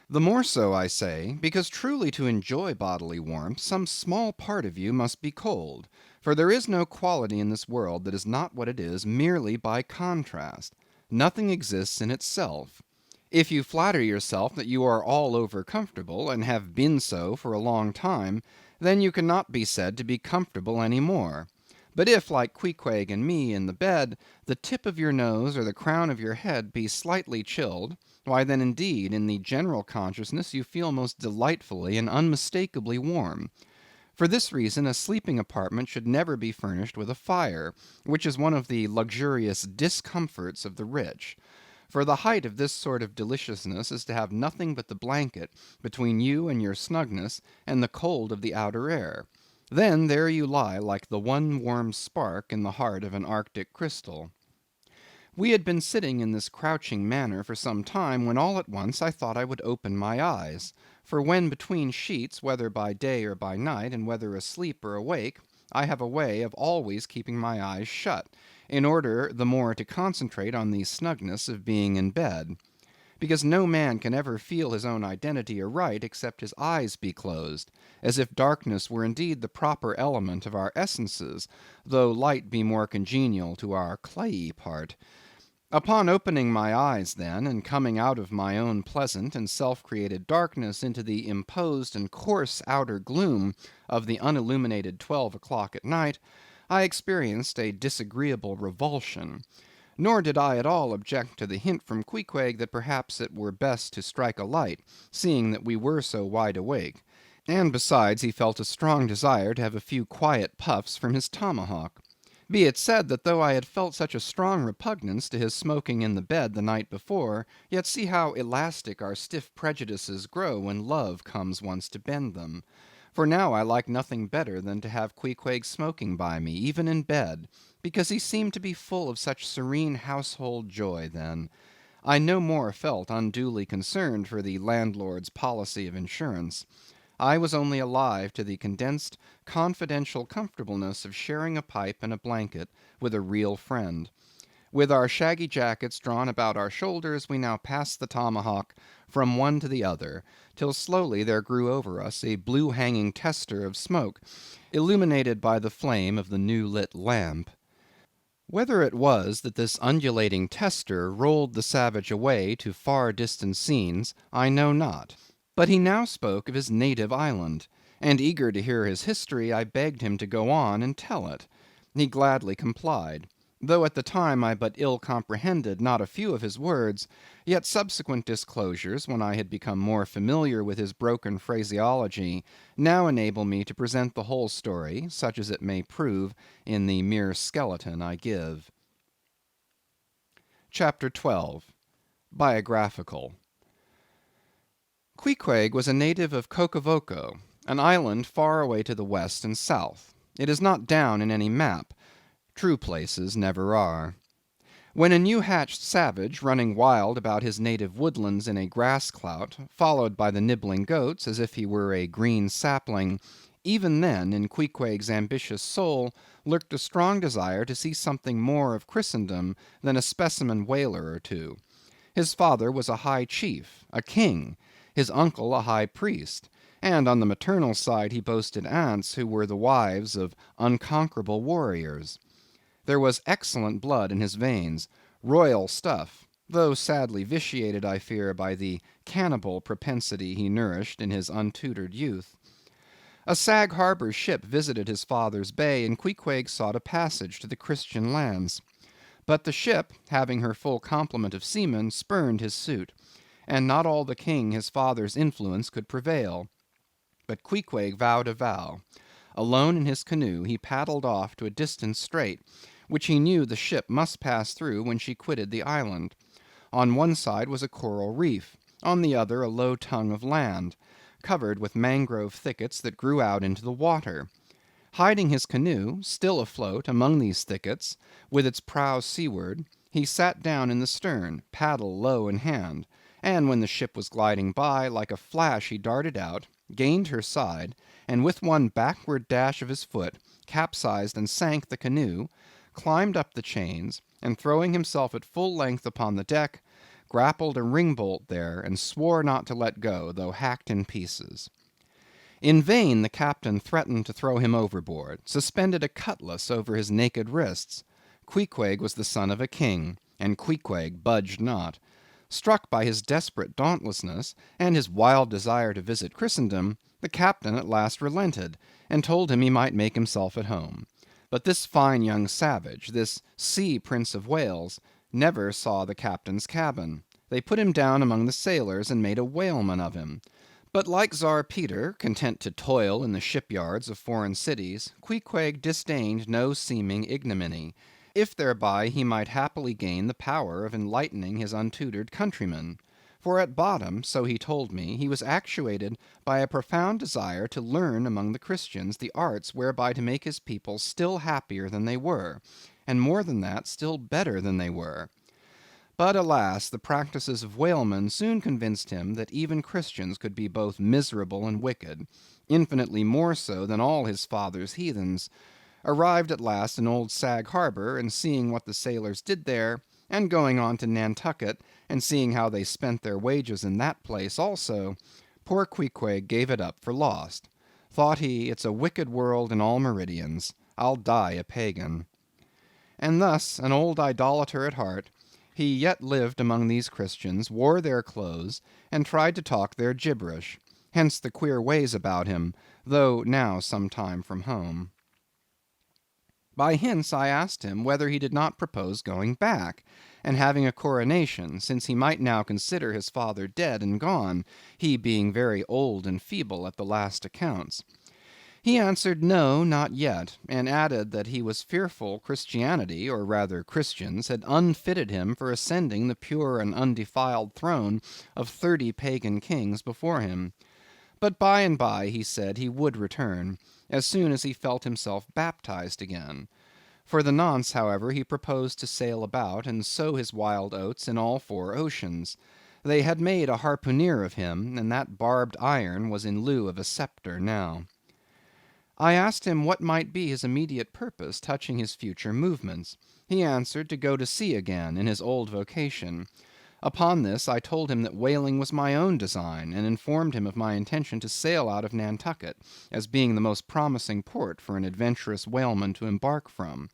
[SPEAKER 2] The more so, I say, because truly to enjoy bodily warmth, some small part of you must be cold, for there is no quality in this world that is not what it is merely by contrast. Nothing exists in itself. If you flatter yourself that you are all over comfortable, and have been so for a long time, then you cannot be said to be comfortable any more. But if, like Queequeg and me in the bed, the tip of your nose or the crown of your head be slightly chilled, why then indeed in the general consciousness you feel most delightfully and unmistakably warm. For this reason a sleeping apartment should never be furnished with a fire, which is one of the luxurious discomforts of the rich. For the height of this sort of deliciousness is to have nothing but the blanket between you and your snugness and the cold of the outer air. Then there you lie like the one warm spark in the heart of an Arctic crystal. We had been sitting in this crouching manner for some time, when all at once I thought I would open my eyes. For when between sheets, whether by day or by night, and whether asleep or awake, I have a way of always keeping my eyes shut, in order the more to concentrate on the snugness of being in bed. Because no man can ever feel his own identity aright except his eyes be closed, as if darkness were indeed the proper element of our essences, though light be more congenial to our clayey part. Upon opening my eyes then, and coming out of my own pleasant and self-created darkness into the imposed and coarse outer gloom of the unilluminated 12 o'clock at night, I experienced a disagreeable revulsion. Nor did I at all object to the hint from Queequeg that perhaps it were best to strike a light, seeing that we were so wide awake; and besides he felt a strong desire to have a few quiet puffs from his tomahawk. Be it said that though I had felt such a strong repugnance to his smoking in the bed the night before, yet see how elastic our stiff prejudices grow when love comes once to bend them. For now I like nothing better than to have Queequeg smoking by me, even in bed, because he seemed to be full of such serene household joy then. I no more felt unduly concerned for the landlord's policy of insurance. I was only alive to the condensed, confidential comfortableness of sharing a pipe and a blanket with a real friend. With our shaggy jackets drawn about our shoulders, we now passed the tomahawk from one to the other, till slowly there grew over us a blue hanging tester of smoke, illuminated by the flame of the new lit lamp. Whether it was that this undulating tester rolled the savage away to far distant scenes, I know not. But he now spoke of his native island, and eager to hear his history, I begged him to go on and tell it. He gladly complied. Though at the time I but ill comprehended not a few of his words, yet subsequent disclosures, when I had become more familiar with his broken phraseology, now enable me to present the whole story, such as it may prove, in the mere skeleton I give. Chapter 12. Biographical. Queequeg was a native of Kokavoko, an island far away to the west and south. It is not down in any map. True places never are. When a new-hatched savage, running wild about his native woodlands in a grass clout, followed by the nibbling goats as if he were a green sapling, even then in Queequeg's ambitious soul lurked a strong desire to see something more of Christendom than a specimen whaler or two. His father was a high chief, a king; his uncle a high priest; and on the maternal side he boasted aunts who were the wives of unconquerable warriors. There was excellent blood in his veins, royal stuff, though sadly vitiated, I fear, by the cannibal propensity he nourished in his untutored youth. A Sag Harbor ship visited his father's bay, and Queequeg sought a passage to the Christian lands. But the ship, having her full complement of seamen, spurned his suit, and not all the king his father's influence could prevail. But Queequeg vowed a vow. Alone in his canoe he paddled off to a distant strait, which he knew the ship must pass through when she quitted the island. On one side was a coral reef, on the other a low tongue of land, covered with mangrove thickets that grew out into the water. Hiding his canoe, still afloat among these thickets, with its prow seaward, he sat down in the stern, paddle low in hand, and when the ship was gliding by, like a flash he darted out, gained her side, and with one backward dash of his foot, capsized and sank the canoe, climbed up the chains, and throwing himself at full length upon the deck, grappled a ringbolt there, and swore not to let go, though hacked in pieces. In vain the captain threatened to throw him overboard, suspended a cutlass over his naked wrists. Queequeg was the son of a king, and Queequeg budged not. Struck by his desperate dauntlessness, and his wild desire to visit Christendom, the captain at last relented, and told him he might make himself at home. But this fine young savage, this sea Prince of Wales, never saw the captain's cabin. They put him down among the sailors, and made a whaleman of him. But like Czar Peter, content to toil in the shipyards of foreign cities, Queequeg disdained no seeming ignominy, if thereby he might happily gain the power of enlightening his untutored countrymen. For at bottom, so he told me, he was actuated by a profound desire to learn among the Christians the arts whereby to make his people still happier than they were, and more than that, still better than they were. But alas, the practices of whalemen soon convinced him that even Christians could be both miserable and wicked, infinitely more so than all his father's heathens. Arrived at last in old Sag Harbor, and seeing what the sailors did there, and going on to Nantucket, and seeing how they spent their wages in that place also, poor Queequeg gave it up for lost. Thought he, it's a wicked world in all meridians. I'll die a pagan. And thus, an old idolater at heart, he yet lived among these Christians, wore their clothes, and tried to talk their gibberish. Hence the queer ways about him, though now some time from home. By hints I asked him whether he did not propose going back, and having a coronation, since he might now consider his father dead and gone, he being very old and feeble at the last accounts. He answered no, not yet, and added that he was fearful Christianity, or rather Christians, had unfitted him for ascending the pure and undefiled throne of 30 pagan kings before him. But by and by, he said, he would return, as soon as he felt himself baptized again. For the nonce, however, he proposed to sail about and sow his wild oats in all 4 oceans. They had made a harpooneer of him, and that barbed iron was in lieu of a scepter now. I asked him what might be his immediate purpose touching his future movements. He answered to go to sea again in his old vocation. Upon this I told him that whaling was my own design, and informed him of my intention to sail out of Nantucket, as being the most promising port for an adventurous whaleman to embark from.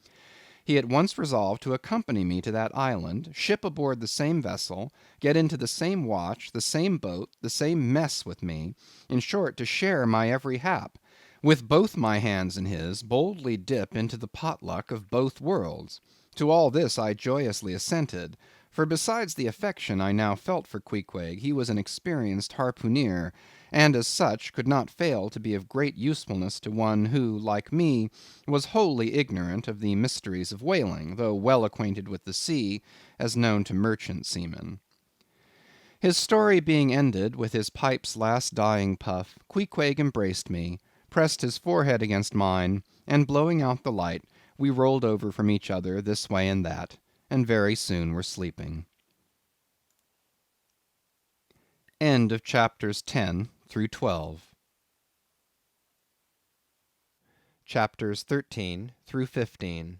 [SPEAKER 2] He at once resolved to accompany me to that island, ship aboard the same vessel, get into the same watch, the same boat, the same mess with me, in short, to share my every hap, with both my hands in his, boldly dip into the potluck of both worlds. To all this I joyously assented, for besides the affection I now felt for Queequeg, he was an experienced harpooneer, and as such could not fail to be of great usefulness to one who, like me, was wholly ignorant of the mysteries of whaling, though well acquainted with the sea, as known to merchant seamen. His story being ended with his pipe's last dying puff, Queequeg embraced me, pressed his forehead against mine, and blowing out the light, we rolled over from each other this way and that, and very soon were sleeping. End of chapters 10 through 12. Chapters 13 through 15.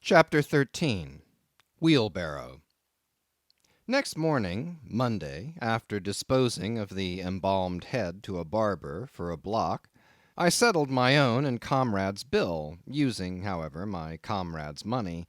[SPEAKER 2] Chapter 13. Wheelbarrow. Next morning, Monday, after disposing of the embalmed head to a barber for a block, I settled my own and comrade's bill, using, however, my comrade's money.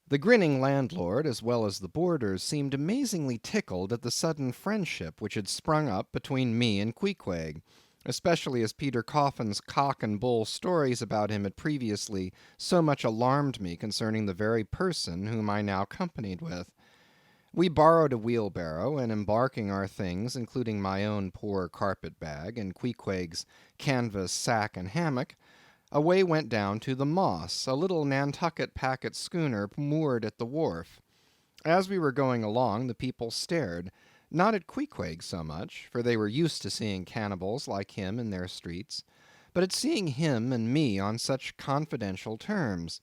[SPEAKER 2] The grinning landlord, as well as the boarders, seemed amazingly tickled at the sudden friendship which had sprung up between me and Queequeg, especially as Peter Coffin's cock and bull stories about him had previously so much alarmed me concerning the very person whom I now companied with. We borrowed a wheelbarrow, and embarking our things, including my own poor carpet-bag and Queequeg's canvas sack and hammock, away went down to the Moss, a little Nantucket packet schooner moored at the wharf. As we were going along, the people stared, not at Queequeg so much, for they were used to seeing cannibals like him in their streets, but at seeing him and me on such confidential terms.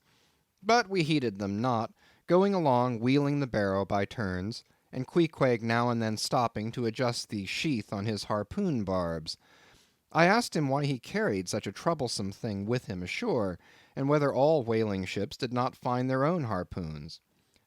[SPEAKER 2] But we heeded them not, going along wheeling the barrow by turns, and Queequeg now and then stopping to adjust the sheath on his harpoon barbs. I asked him why he carried such a troublesome thing with him ashore, and whether all whaling ships did not find their own harpoons.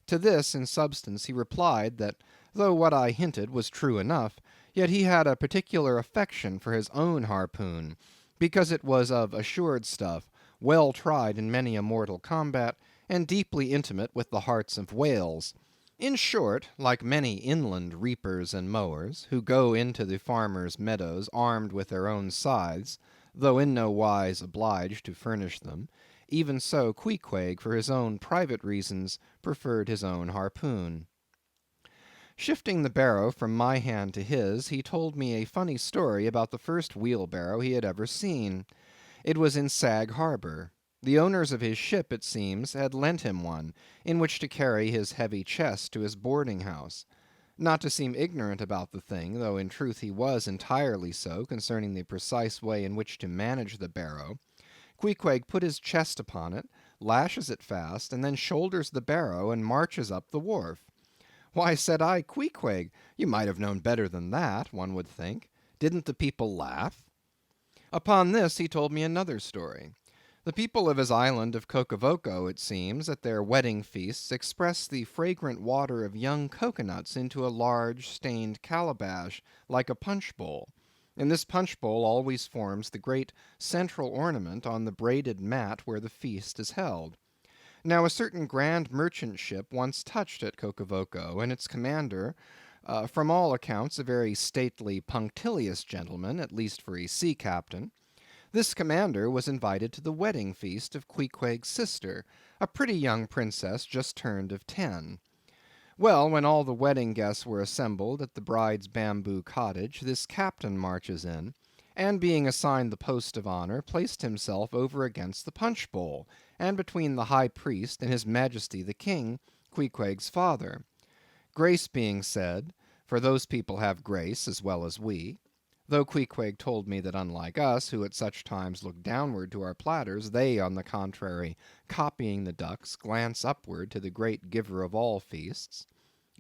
[SPEAKER 2] To this, in substance, he replied that though what I hinted was true enough, yet he had a particular affection for his own harpoon, because it was of assured stuff, well tried in many a mortal combat, and deeply intimate with the hearts of whales. In short, like many inland reapers and mowers, who go into the farmers' meadows armed with their own scythes, though in no wise obliged to furnish them, even so Queequeg, for his own private reasons, preferred his own harpoon. Shifting the barrow from my hand to his, he told me a funny story about the first wheelbarrow he had ever seen. It was in Sag Harbor. The owners of his ship, it seems, had lent him one, in which to carry his heavy chest to his boarding house. Not to seem ignorant about the thing, though in truth he was entirely so concerning the precise way in which to manage the barrow, Queequeg put his chest upon it, lashes it fast, and then shoulders the barrow and marches up the wharf. Why, said I, Queequeg, you might have known better than that, one would think. Didn't the people laugh? Upon this he told me another story. The people of his island of Cocavoco, it seems, at their wedding feasts, express the fragrant water of young cocoanuts into a large stained calabash, like a punch bowl, and this punch bowl always forms the great central ornament on the braided mat where the feast is held. Now a certain grand merchant ship once touched at Cocavoco, and its commander, from all accounts a very stately, punctilious gentleman, at least for a sea captain, this commander was invited to the wedding feast of Queequeg's sister, a pretty young princess just turned of 10. Well, when all the wedding guests were assembled at the bride's bamboo cottage, this captain marches in, and being assigned the post of honor, placed himself over against the punch bowl, and between the high priest and his majesty the king, Queequeg's father. Grace being said, for those people have grace as well as we, though Queequeg told me that unlike us, who at such times look downward to our platters, they, on the contrary, copying the ducks, glance upward to the great giver of all feasts.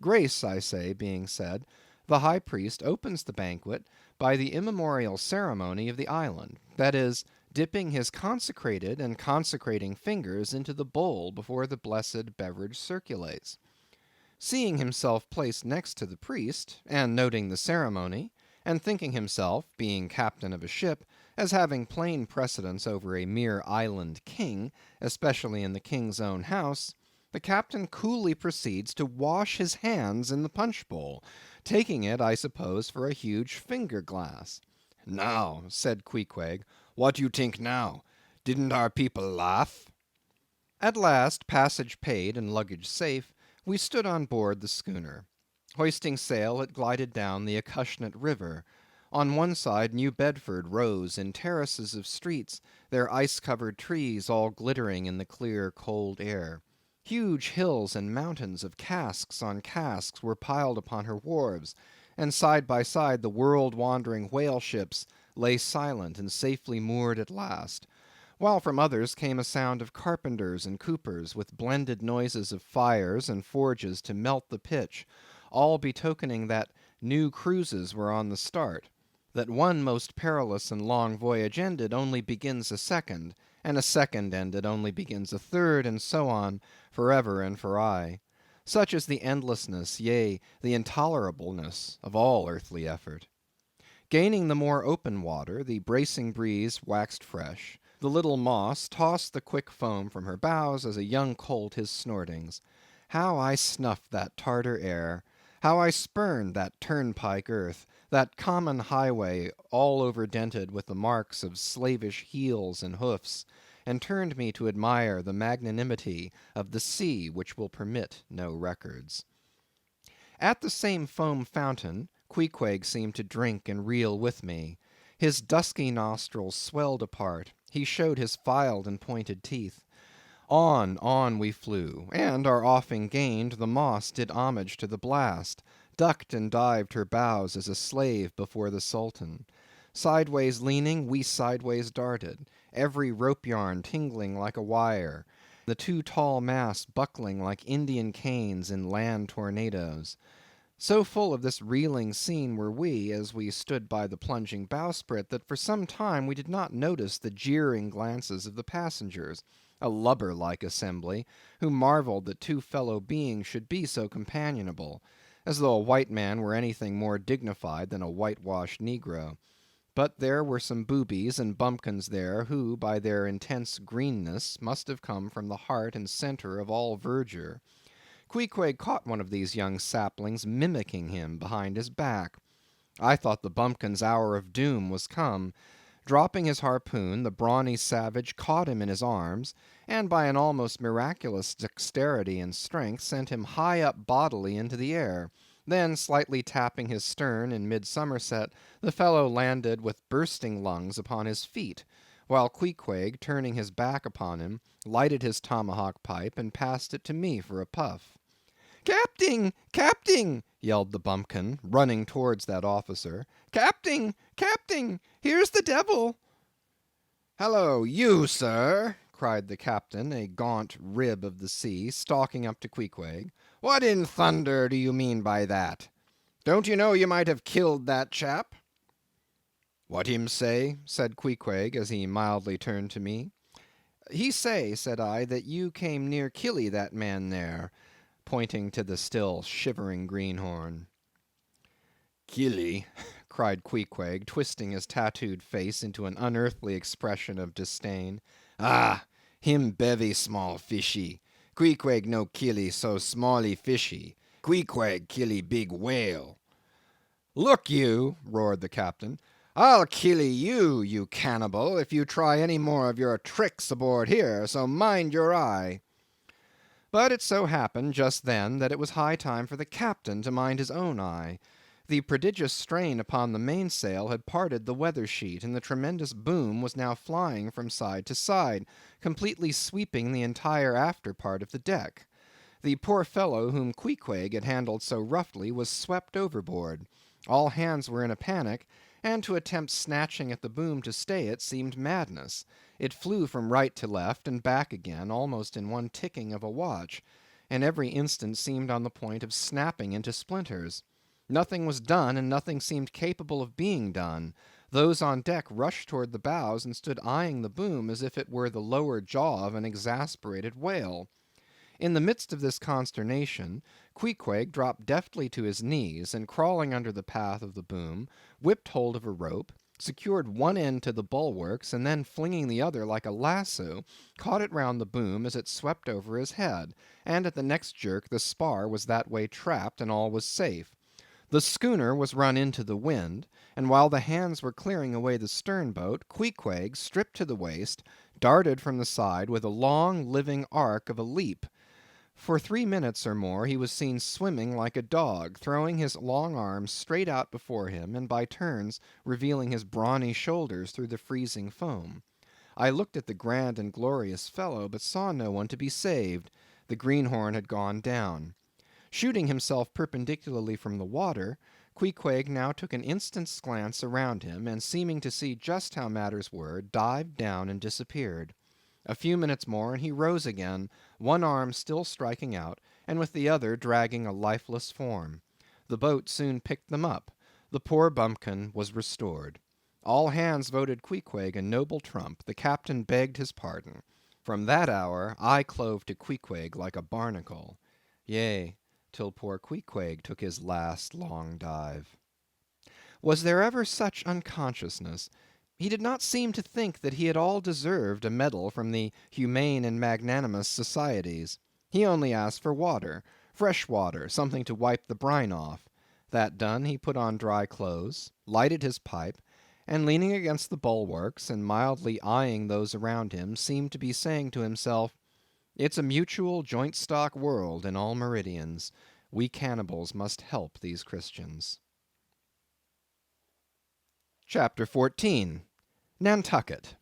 [SPEAKER 2] Grace, I say, being said, the high priest opens the banquet by the immemorial ceremony of the island, that is, dipping his consecrated and consecrating fingers into the bowl before the blessed beverage circulates. Seeing himself placed next to the priest, and noting the ceremony, and thinking himself, being captain of a ship, as having plain precedence over a mere island king, especially in the king's own house, the captain coolly proceeds to wash his hands in the punch bowl, taking it, I suppose, for a huge finger glass. "Now," said Queequeg, "what do you think now? Didn't our people laugh?" At last, passage paid and luggage safe, we stood on board the schooner. Hoisting sail, it glided down the Acushnet River. On one side New Bedford rose in terraces of streets, their ice-covered trees all glittering in the clear, cold air. Huge hills and mountains of casks on casks were piled upon her wharves, and side by side the world-wandering whale ships lay silent and safely moored at last, while from others came a sound of carpenters and coopers, with blended noises of fires and forges to melt the pitch, all betokening that new cruises were on the start, that one most perilous and long voyage ended only begins a second, and a second ended only begins a third, and so on, forever and for aye. Such is the endlessness, yea, the intolerableness of all earthly effort. Gaining the more open water, the bracing breeze waxed fresh. The little Moss tossed the quick foam from her bows as a young colt his snortings. How I snuffed that Tartar air! How I spurned that turnpike earth, that common highway all overdented with the marks of slavish heels and hoofs, and turned me to admire the magnanimity of the sea which will permit no records. At the same foam fountain, Queequeg seemed to drink and reel with me. His dusky nostrils swelled apart, he showed his filed and pointed teeth. On we flew, and our offing gained, the Moss did homage to the blast, ducked and dived her bows as a slave before the Sultan. Sideways leaning, we sideways darted, every rope yarn tingling like a wire, the two tall masts buckling like Indian canes in land tornadoes. So full of this reeling scene were we, as we stood by the plunging bowsprit, that for some time we did not notice the jeering glances of the passengers, a lubber-like assembly, who marveled that two fellow beings should be so companionable, as though a white man were anything more dignified than a whitewashed negro. But there were some boobies and bumpkins there, who, by their intense greenness, must have come from the heart and centre of all verdure. Queequeg caught one of these young saplings mimicking him behind his back. I thought the bumpkin's hour of doom was come. Dropping his harpoon, the brawny savage caught him in his arms, and by an almost miraculous dexterity and strength sent him high up bodily into the air. Then, slightly tapping his stern in mid-somerset, the fellow landed with bursting lungs upon his feet, while Queequeg, turning his back upon him, lighted his tomahawk pipe and passed it to me for a puff. "Capting! Capting!" yelled the bumpkin, running towards that officer. "Capting! Capting! Here's the devil!" "Hallo, you, sir!" cried the captain, a gaunt rib of the sea, stalking up to Queequeg. "What in thunder do you mean by that? Don't you know you might have killed that chap?" "What him say?" said Queequeg, as he mildly turned to me. "He say," said I, "that you came near killee that man there," pointing to the still shivering greenhorn. "Killee!" cried Queequeg, twisting his tattooed face into an unearthly expression of disdain. "Ah! him bevy small fishy. Queequeg no killee so smally fishy. Queequeg killee big whale." "Look you!" roared the captain. "I'll killee you, you cannibal, if you try any more of your tricks aboard here, so mind your eye." But it so happened just then that it was high time for the captain to mind his own eye. The prodigious strain upon the mainsail had parted the weather sheet, and the tremendous boom was now flying from side to side, completely sweeping the entire after part of the deck. The poor fellow whom Queequeg had handled so roughly was swept overboard. All hands were in a panic, and to attempt snatching at the boom to stay it seemed madness. It flew from right to left and back again, almost in one ticking of a watch, and every instant seemed on the point of snapping into splinters. Nothing was done, and nothing seemed capable of being done. Those on deck rushed toward the bows and stood eyeing the boom as if it were the lower jaw of an exasperated whale. In the midst of this consternation, Queequeg dropped deftly to his knees, and crawling under the path of the boom, whipped hold of a rope, secured one end to the bulwarks, and then flinging the other like a lasso, caught it round the boom as it swept over his head, and at the next jerk the spar was that way trapped, and all was safe. The schooner was run into the wind, and while the hands were clearing away the stern boat, Queequeg, stripped to the waist, darted from the side with a long living arc of a leap. For 3 minutes or more he was seen swimming like a dog, throwing his long arms straight out before him, and by turns revealing his brawny shoulders through the freezing foam. I looked at the grand and glorious fellow, but saw no one to be saved. The greenhorn had gone down. Shooting himself perpendicularly from the water, Queequeg now took an instant's glance around him, and seeming to see just how matters were, dived down and disappeared. A few minutes more and he rose again, one arm still striking out, and with the other dragging a lifeless form. The boat soon picked them up. The poor bumpkin was restored. All hands voted Queequeg a noble trump. The captain begged his pardon. From that hour I clove to Queequeg like a barnacle. Yea, till poor Queequeg took his last long dive. Was there ever such unconsciousness? He did not seem to think that he at all deserved a medal from the humane and magnanimous societies. He only asked for water, fresh water, something to wipe the brine off. That done, he put on dry clothes, lighted his pipe, and leaning against the bulwarks and mildly eyeing those around him, seemed to be saying to himself, "It's a mutual joint stock world in all meridians. We cannibals must help these Christians." Chapter 14. Nantucket.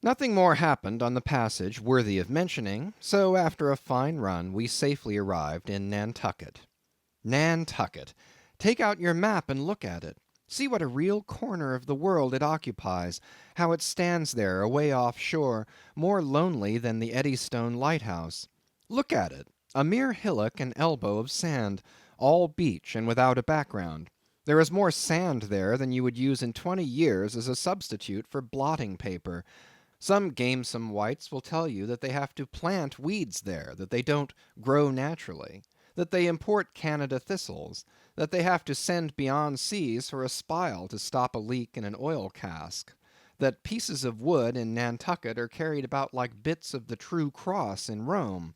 [SPEAKER 2] Nothing more happened on the passage worthy of mentioning, so after a fine run we safely arrived in Nantucket. Nantucket! Take out your map and look at it. See what a real corner of the world it occupies, how it stands there away off shore, more lonely than the Eddystone lighthouse. Look at it, a mere hillock and elbow of sand, all beach and without a background. There is more sand there than you would use in 20 years as a substitute for blotting paper. Some gamesome whites will tell you that they have to plant weeds there, that they don't grow naturally, that they import Canada thistles, that they have to send beyond seas for a spile to stop a leak in an oil cask, that pieces of wood in Nantucket are carried about like bits of the true cross in Rome,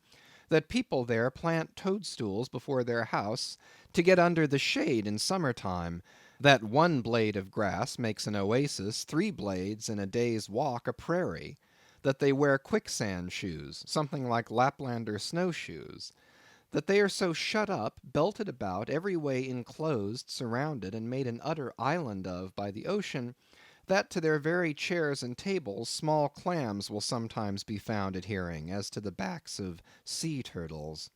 [SPEAKER 2] that people there plant toadstools before their house to get under the shade in summer time, that one blade of grass makes an oasis, three blades in a day's walk a prairie, that they wear quicksand shoes, something like Laplander snowshoes, that they are so shut up, belted about, every way enclosed, surrounded, and made an utter island of by the ocean, that to their very chairs and tables small clams will sometimes be found adhering, as to the backs of sea turtles.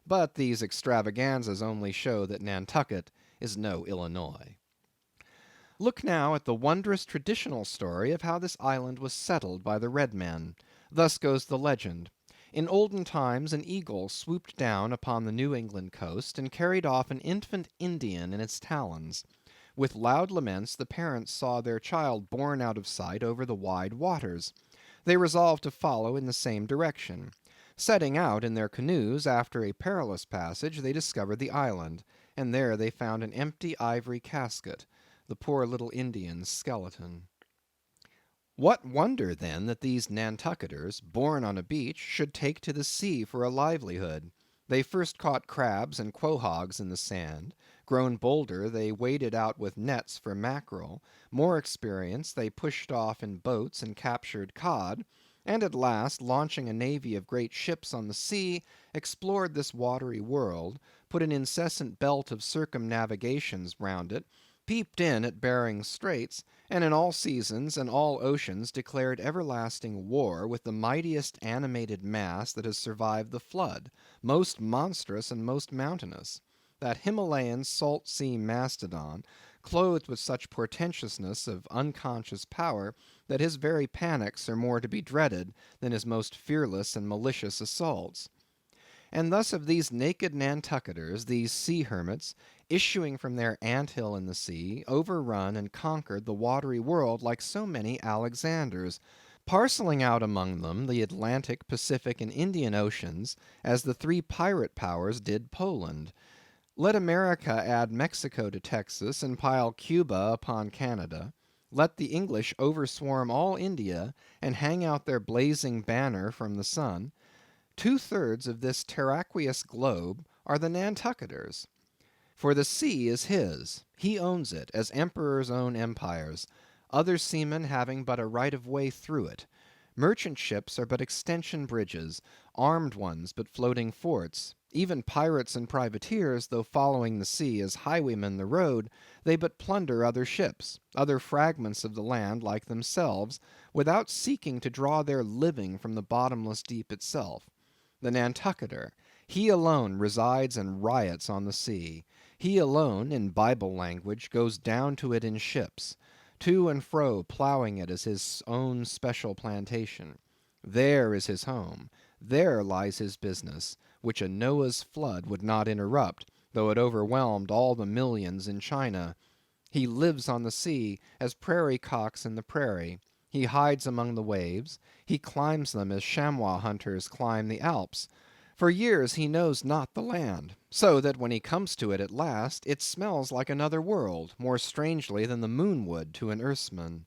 [SPEAKER 2] But these extravaganzas only show that Nantucket is no Illinois. Look now at the wondrous traditional story of how this island was settled by the red men. Thus goes the legend. In olden times an eagle swooped down upon the New England coast and carried off an infant Indian in its talons. With loud laments the parents saw their child borne out of sight over the wide waters. They resolved to follow in the same direction. Setting out in their canoes after a perilous passage, they discovered the island, and there they found an empty ivory casket, the poor little Indian's skeleton. What wonder, then, that these Nantucketers, born on a beach, should take to the sea for a livelihood? They first caught crabs and quahogs in the sand; grown bolder, they waded out with nets for mackerel; more experienced, they pushed off in boats and captured cod; and at last, launching a navy of great ships on the sea, explored this watery world, put an incessant belt of circumnavigations round it, peeped in at Behring's Straits, and in all seasons and all oceans declared everlasting war with the mightiest animated mass that has survived the flood, most monstrous and most mountainous, that Himalayan salt sea mastodon, clothed with such portentousness of unconscious power that his very panics are more to be dreaded than his most fearless and malicious assaults. And thus of these naked Nantucketers, these sea hermits, issuing from their ant hill in the sea, overrun and conquered the watery world like so many Alexanders, parcelling out among them the Atlantic, Pacific, and Indian oceans, as the three pirate powers did Poland. Let America add Mexico to Texas, and pile Cuba upon Canada. Let the English overswarm all India, and hang out their blazing banner from the sun. 2/3 of this terraqueous globe are the Nantucketers. For the sea is his; he owns it, as emperors own empires, other seamen having but a right of way through it. Merchant ships are but extension bridges, armed ones but floating forts. Even pirates and privateers, though following the sea as highwaymen the road, they but plunder other ships, other fragments of the land like themselves, without seeking to draw their living from the bottomless deep itself. The Nantucketer, he alone resides and riots on the sea. He alone, in Bible language, goes down to it in ships, to and fro ploughing it as his own special plantation. There is his home; there lies his business, which a Noah's flood would not interrupt, though it overwhelmed all the millions in China. He lives on the sea, as prairie cocks in the prairie. He hides among the waves; he climbs them as chamois hunters climb the Alps. For years he knows not the land, so that when he comes to it at last, it smells like another world, more strangely than the moon would to an Earthsman.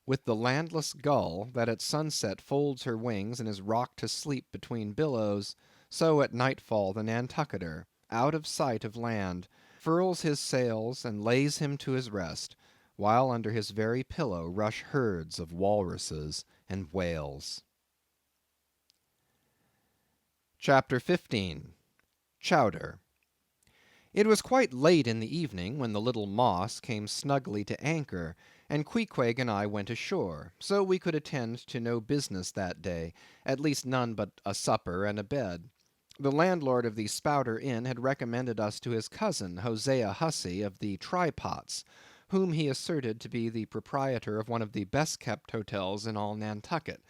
[SPEAKER 2] With the landless gull, that at sunset folds her wings and is rocked to sleep between billows, so at nightfall the Nantucketer, out of sight of land, furls his sails and lays him to his rest, while under his very pillow rush herds of walruses and whales. CHAPTER 15. Chowder. It was quite late in the evening when the little Moss came snugly to anchor, and Queequeg and I went ashore, so we could attend to no business that day, at least none but a supper and a bed. The landlord of the Spouter Inn had recommended us to his cousin, Hosea Hussey of the Try Pots,
[SPEAKER 1] whom he asserted to be the proprietor of one of the best kept hotels in all Nantucket;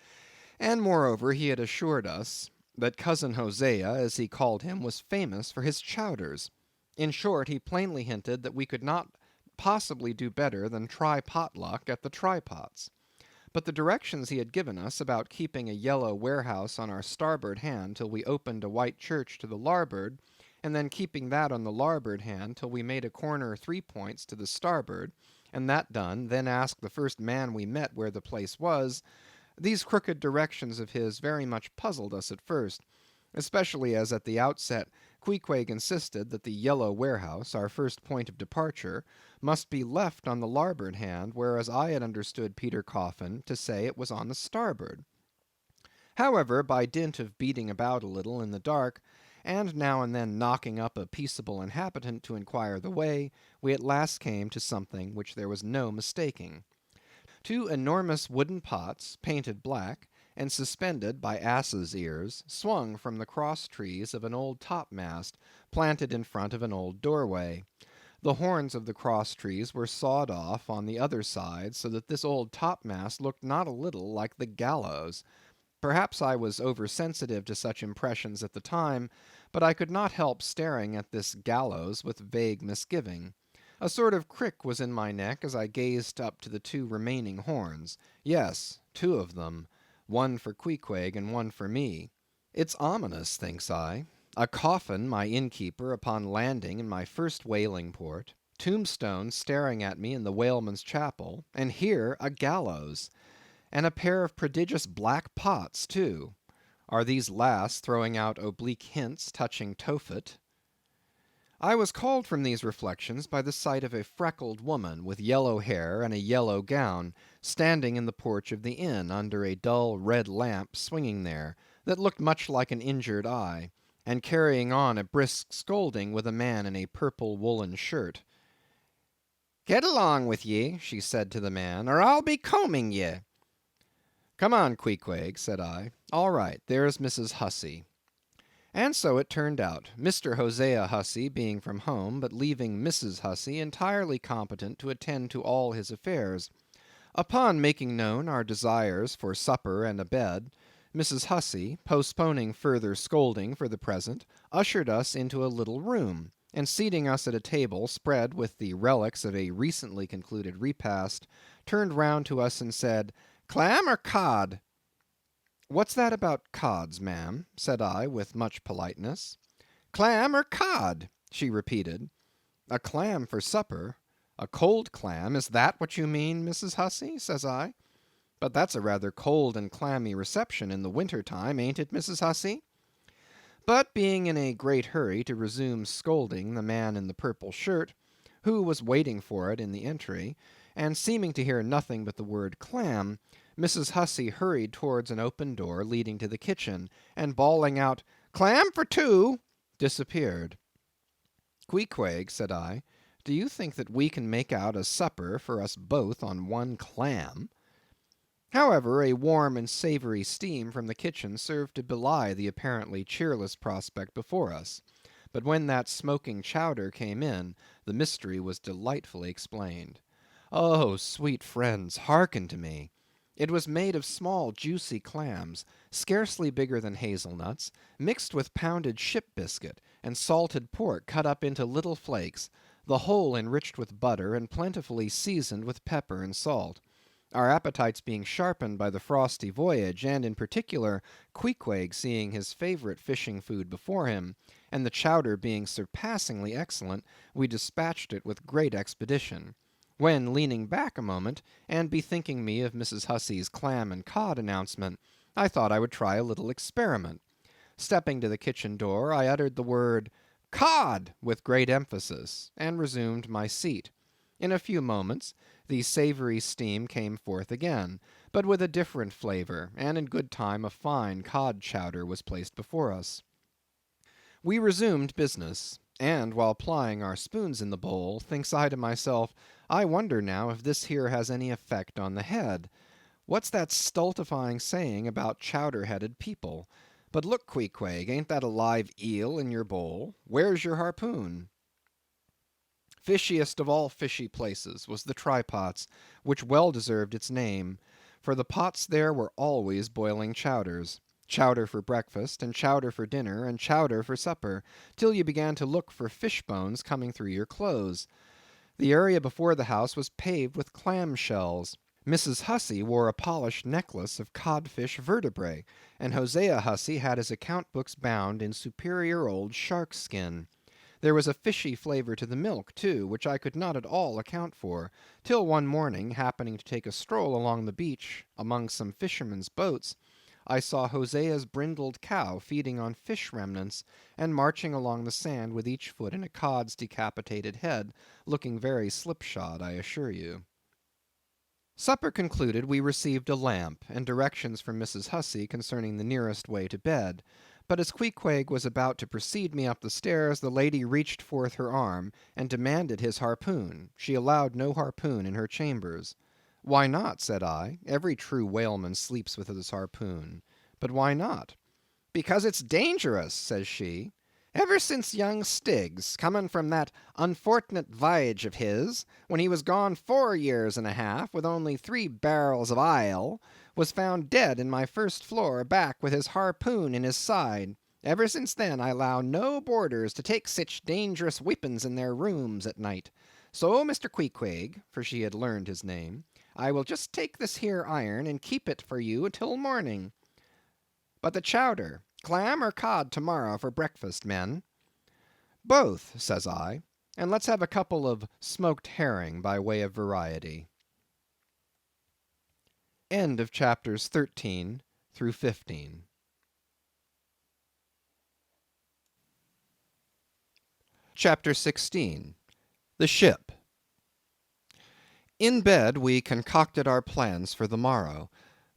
[SPEAKER 1] and moreover he had assured us that cousin Hosea, as he called him, was famous for his chowders. In short, he plainly hinted that we could not possibly do better than try pot luck at the Try Pots. But the directions he had given us about keeping a yellow warehouse on our starboard hand till we opened a white church to the larboard, and then keeping that on the larboard hand till we made a corner 3 points to the starboard, and that done, then ask the first man we met where the place was, these crooked directions of his very much puzzled us at first, especially as at the outset Queequeg insisted that the yellow warehouse, our first point of departure, must be left on the larboard hand, whereas I had understood Peter Coffin to say it was on the starboard. However, by dint of beating about a little in the dark, and now and then knocking up a peaceable inhabitant to inquire the way, we at last came to something which there was no mistaking. Two enormous wooden pots, painted black, and suspended by asses' ears, swung from the cross trees of an old topmast planted in front of an old doorway. The horns of the cross trees were sawed off on the other side, so that this old topmast looked not a little like the gallows. Perhaps I was oversensitive to such impressions at the time, but I could not help staring at this gallows with vague misgiving. A sort of crick was in my neck as I gazed up to the two remaining horns. Yes, two of them, one for Queequeg and one for me. It's ominous, thinks I. A coffin, my innkeeper, upon landing in my first whaling port; Tombstone staring at me in the whaleman's chapel; and here a gallows. And a pair of prodigious black pots, too. Are these last throwing out oblique hints touching Tophet? I was called from these reflections by the sight of a freckled woman, with yellow hair and a yellow gown, standing in the porch of the inn, under a dull red lamp swinging there, that looked much like an injured eye, and carrying on a brisk scolding with a man in a purple woollen shirt. "Get along with ye," she said to the man, "or I'll be combing ye." "Come on, Queequeg," said I. "All right, there's Mrs. Hussey." And so it turned out, Mr. Hosea Hussey being from home, but leaving Mrs. Hussey entirely competent to attend to all his affairs. Upon making known our desires for supper and a bed, Mrs. Hussey, postponing further scolding for the present, ushered us into a little room, and seating us at a table spread with the relics of a recently concluded repast, turned round to us and said, "Clam or cod?" "What's that about cods, ma'am?" said I, with much politeness. "Clam or cod?" she repeated. "A clam for supper? A cold clam? Is that what you mean, Mrs. Hussey?" says I. "But that's a rather cold and clammy reception in the winter time, ain't it, Mrs. Hussey?" But being in a great hurry to resume scolding the man in the purple shirt, who was waiting for it in the entry, and seeming to hear nothing but the word clam, Mrs. Hussey hurried towards an open door leading to the kitchen, and bawling out, "Clam for two," disappeared. "Queequeg," said I, "do you think that we can make out a supper for us both on one clam?" However, a warm and savory steam from the kitchen served to belie the apparently cheerless prospect before us. But when that smoking chowder came in, the mystery was delightfully explained. Oh, sweet friends, hearken to me. It was made of small juicy clams, scarcely bigger than hazelnuts, mixed with pounded ship biscuit, and salted pork cut up into little flakes, the whole enriched with butter, and plentifully seasoned with pepper and salt. Our appetites being sharpened by the frosty voyage, and in particular Queequeg seeing his favourite fishing food before him, and the chowder being surpassingly excellent, we dispatched it with great expedition. When, leaning back a moment, and bethinking me of Mrs. Hussey's clam and cod announcement, I thought I would try a little experiment. Stepping to the kitchen door, I uttered the word "cod" with great emphasis, and resumed my seat. In a few moments, the savory steam came forth again, but with a different flavor, and in good time a fine cod chowder was placed before us. We resumed business, and while plying our spoons in the bowl, thinks I to myself, I wonder now if this here has any effect on the head. What's that stultifying saying about chowder-headed people? But look, Queequeg, ain't that a live eel in your bowl? Where's your harpoon?
[SPEAKER 2] Fishiest of all fishy places was the Try Pots, which well deserved its name, for the pots there were always boiling chowders. Chowder for breakfast, and chowder for dinner, and chowder for supper, till you began to look for fish bones coming through your clothes. The area before the house was paved with clam shells. Mrs. Hussey wore a polished necklace of codfish vertebrae, and Hosea Hussey had his account books bound in superior old shark skin. There was a fishy flavor to the milk, too, which I could not at all account for, till one morning, happening to take a stroll along the beach among some fishermen's boats, I saw Hosea's brindled cow feeding on fish remnants, and marching along the sand with each foot in a cod's decapitated head, looking very slipshod, I assure you. Supper concluded, we received a lamp, and directions from Mrs. Hussey concerning the nearest way to bed. But as Queequeg was about to precede me up the stairs, the lady reached forth her arm, and demanded his harpoon. She allowed no harpoon in her chambers. Why not? said I. Every true whaleman sleeps with his harpoon. But why not? Because it's dangerous, says she. Ever since young Stiggs, coming from that unfortunate v'yage of his, when he was gone 4 years and a half, with only 3 barrels of ile, was found dead in my first floor back with his harpoon in his side. Ever since then I allow no boarders to take sich dangerous weepons in their rooms at night. So, Mr. Queequeg, for she had learned his name, I will just take this here iron and keep it for you till morning. But the chowder, clam or cod tomorrow for breakfast, men? Both, says I, and let's have a couple of smoked herring by way of variety. End of chapters 13 through 15. Chapter 16. The Ship. In bed we concocted our plans for the morrow,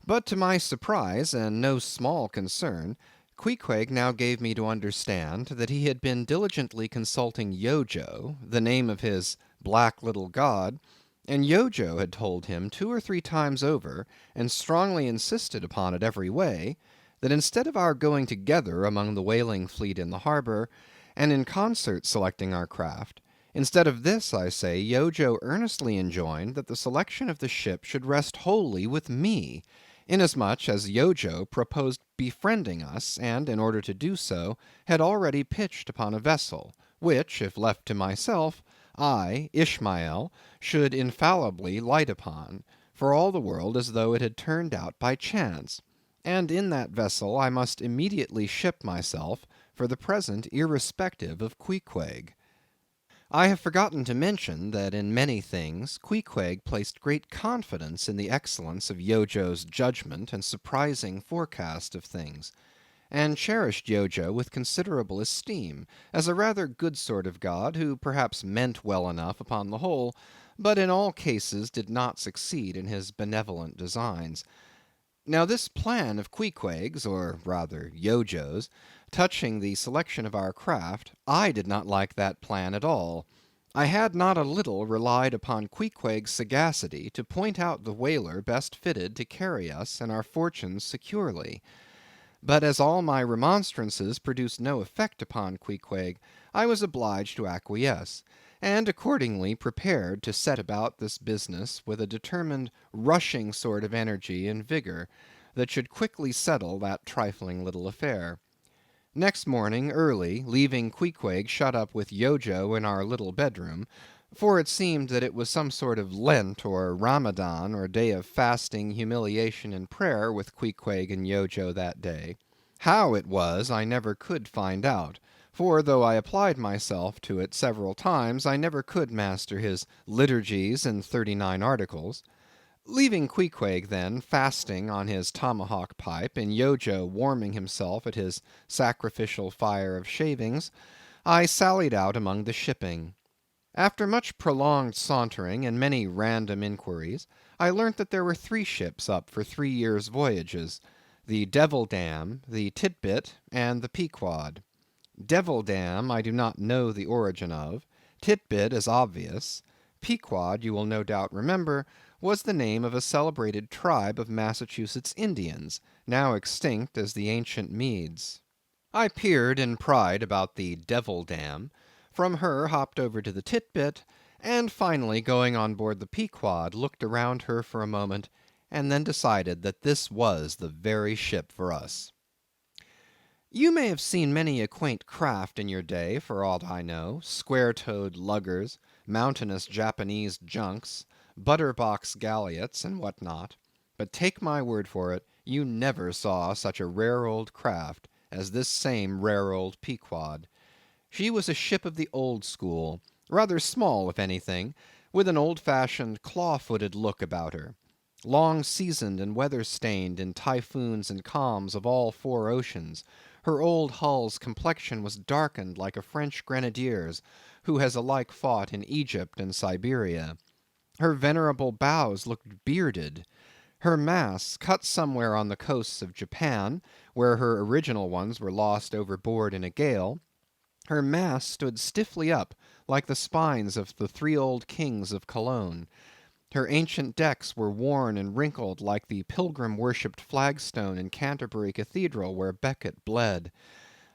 [SPEAKER 2] but to my surprise and no small concern, Queequeg now gave me to understand that he had been diligently consulting Yojo, the name of his black little god, and Yojo had told him 2 or 3 times over, and strongly insisted upon it every way, that instead of our going together among the whaling fleet in the harbor, and in concert selecting our craft, instead of this, I say, Yojo earnestly enjoined that the selection of the ship should rest wholly with me, inasmuch as Yojo proposed befriending us, and, in order to do so, had already pitched upon a vessel, which, if left to myself, I, Ishmael, should infallibly light upon, for all the world as though it had turned out by chance, and in that vessel I must immediately ship myself, for the present irrespective of Queequeg. I have forgotten to mention that in many things Queequeg placed great confidence in the excellence of Yojo's judgment and surprising forecast of things, and cherished Yojo with considerable esteem, as a rather good sort of god, who perhaps meant well enough upon the whole, but in all cases did not succeed in his benevolent designs. Now this plan of Queequeg's, or rather Yojo's, touching the selection of our craft, I did not like that plan at all. I had not a little relied upon Queequeg's sagacity to point out the whaler best fitted to carry us and our fortunes securely. But as all my remonstrances produced no effect upon Queequeg, I was obliged to acquiesce, and accordingly prepared to set about this business with a determined rushing sort of energy and vigor, that should quickly settle that trifling little affair. Next morning, early, leaving Queequeg shut up with Yojo in our little bedroom, for it seemed that it was some sort of Lent or Ramadan or day of fasting, humiliation, and prayer with Queequeg and Yojo that day. How it was I never could find out, for though I applied myself to it several times, I never could master his liturgies and 39 articles. Leaving Queequeg, then, fasting on his tomahawk pipe, and Yojo warming himself at his sacrificial fire of shavings, I sallied out among the shipping. After much prolonged sauntering and many random inquiries, I learnt that there were 3 ships up for 3 years' voyages, the Devil Dam, the Tit-Bit, and the Pequod. Devil Dam I do not know the origin of. Tit-Bit is obvious. Pequod, you will no doubt remember, was the name of a celebrated tribe of Massachusetts Indians, now extinct as the ancient Medes. I peered in pride about the Devil Dam,
[SPEAKER 1] From her hopped over to the Tit-Bit, and finally going on board the Pequod, looked around her for a moment, and then decided that this was the very ship for us. You may have seen many a quaint craft in your day, for aught I know, square-toed luggers, mountainous Japanese junks, butter-box galliots, and what not; but take my word for it, you never saw such a rare old craft as this same rare old Pequod. She was a ship of the old school, rather small if anything, with an old-fashioned claw-footed look about her. Long seasoned and weather-stained in typhoons and calms of all four oceans, her old hull's complexion was darkened like a French grenadier's, who has alike fought in Egypt and Siberia. Her venerable bows looked bearded. Her masts, cut somewhere on the coasts of Japan, where her original ones were lost overboard in a gale, her masts stood stiffly up like the spines of the three old kings of Cologne. Her ancient decks were worn and wrinkled like the pilgrim-worshipped flagstone in Canterbury Cathedral where Becket bled.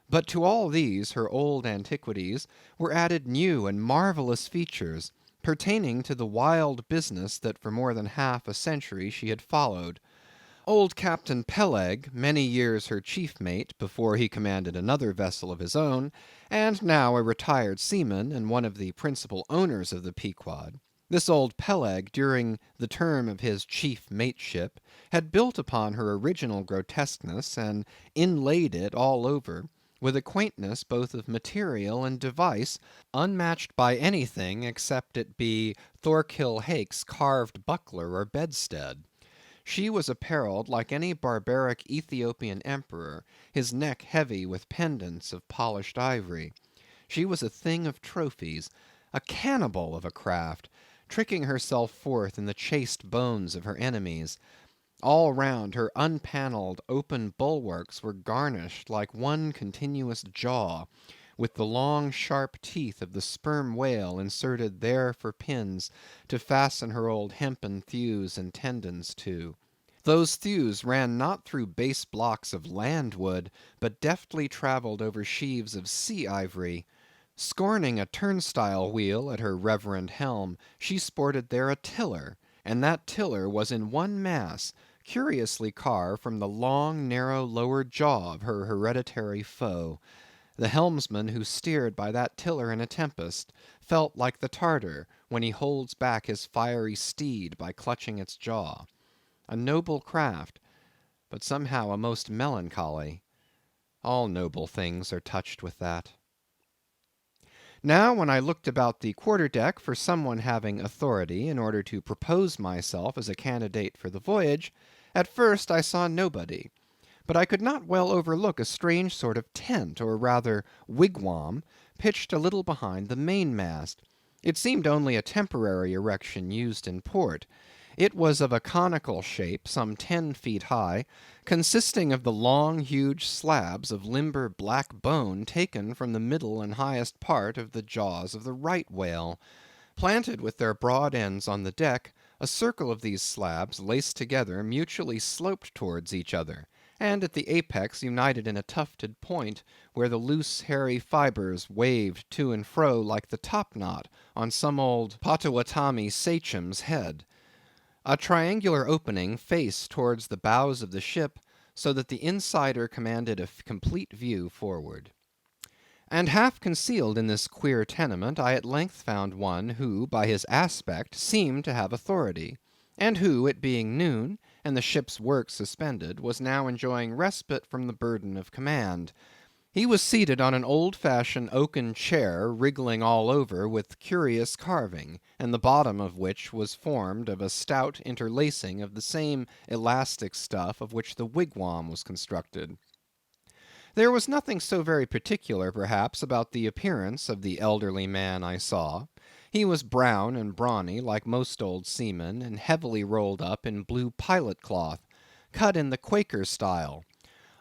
[SPEAKER 1] But to all these her old antiquities were added new and marvellous features, pertaining to the wild business that for more than half a century she had followed. Old Captain Peleg, many years her chief mate before he commanded another vessel of his own, and now a retired seaman and one of the principal owners of the Pequod, this old Peleg, during the term of his chief mateship, had built upon her original grotesqueness and inlaid it all over, with a quaintness both of material and device unmatched by anything except it be Thorkill Hake's carved buckler or bedstead. She was apparelled like any barbaric Ethiopian emperor, his neck heavy with pendants of polished ivory. She was a thing of trophies, a cannibal of a craft, tricking herself forth in the chased bones of her enemies. All round her unpanelled open bulwarks were garnished like one continuous jaw, with the long sharp teeth of the sperm whale inserted there for pins to fasten her old hempen thews and tendons to. Those thews ran not through base blocks of land wood, but deftly travelled over sheaves of sea ivory. Scorning a turnstile wheel at her reverend helm, she sported there a tiller, and that tiller was in one mass, curiously carved from the long narrow lower jaw of her hereditary foe. The helmsman who steered by that tiller in a tempest, felt like the Tartar when he holds back his fiery steed by clutching its jaw. A noble craft, but somehow a most melancholy. All noble things are touched with that. Now when I looked about the quarter-deck for some one having authority in order to propose myself as a candidate for the voyage, at first I saw nobody; but I could not well overlook a strange sort of tent, or rather wigwam, pitched a little behind the mainmast. It seemed only a temporary erection used in port. It was of a conical shape, some 10 feet high, consisting of the long huge slabs of limber black bone taken from the middle and highest part of the jaws of the right whale. Planted with their broad ends on the deck, a circle of these slabs, laced together, mutually sloped towards each other, and at the apex united in a tufted point, where the loose hairy fibres waved to and fro like the topknot on some old Potawatomi sachem's head. A triangular opening faced towards the bows of the ship, so that the insider commanded a complete view forward. And half concealed in this queer tenement, I at length found one who, by his aspect, seemed to have authority, and who, it being noon, and the ship's work suspended, was now enjoying respite from the burden of command. He was seated on an old-fashioned oaken chair, wriggling all over with curious carving, and the bottom of which was formed of a stout interlacing of the same elastic stuff of which the wigwam was constructed. There was nothing so very particular, perhaps, about the appearance of the elderly man I saw. He was brown and brawny, like most old seamen, and heavily rolled up in blue pilot cloth, cut in the Quaker style.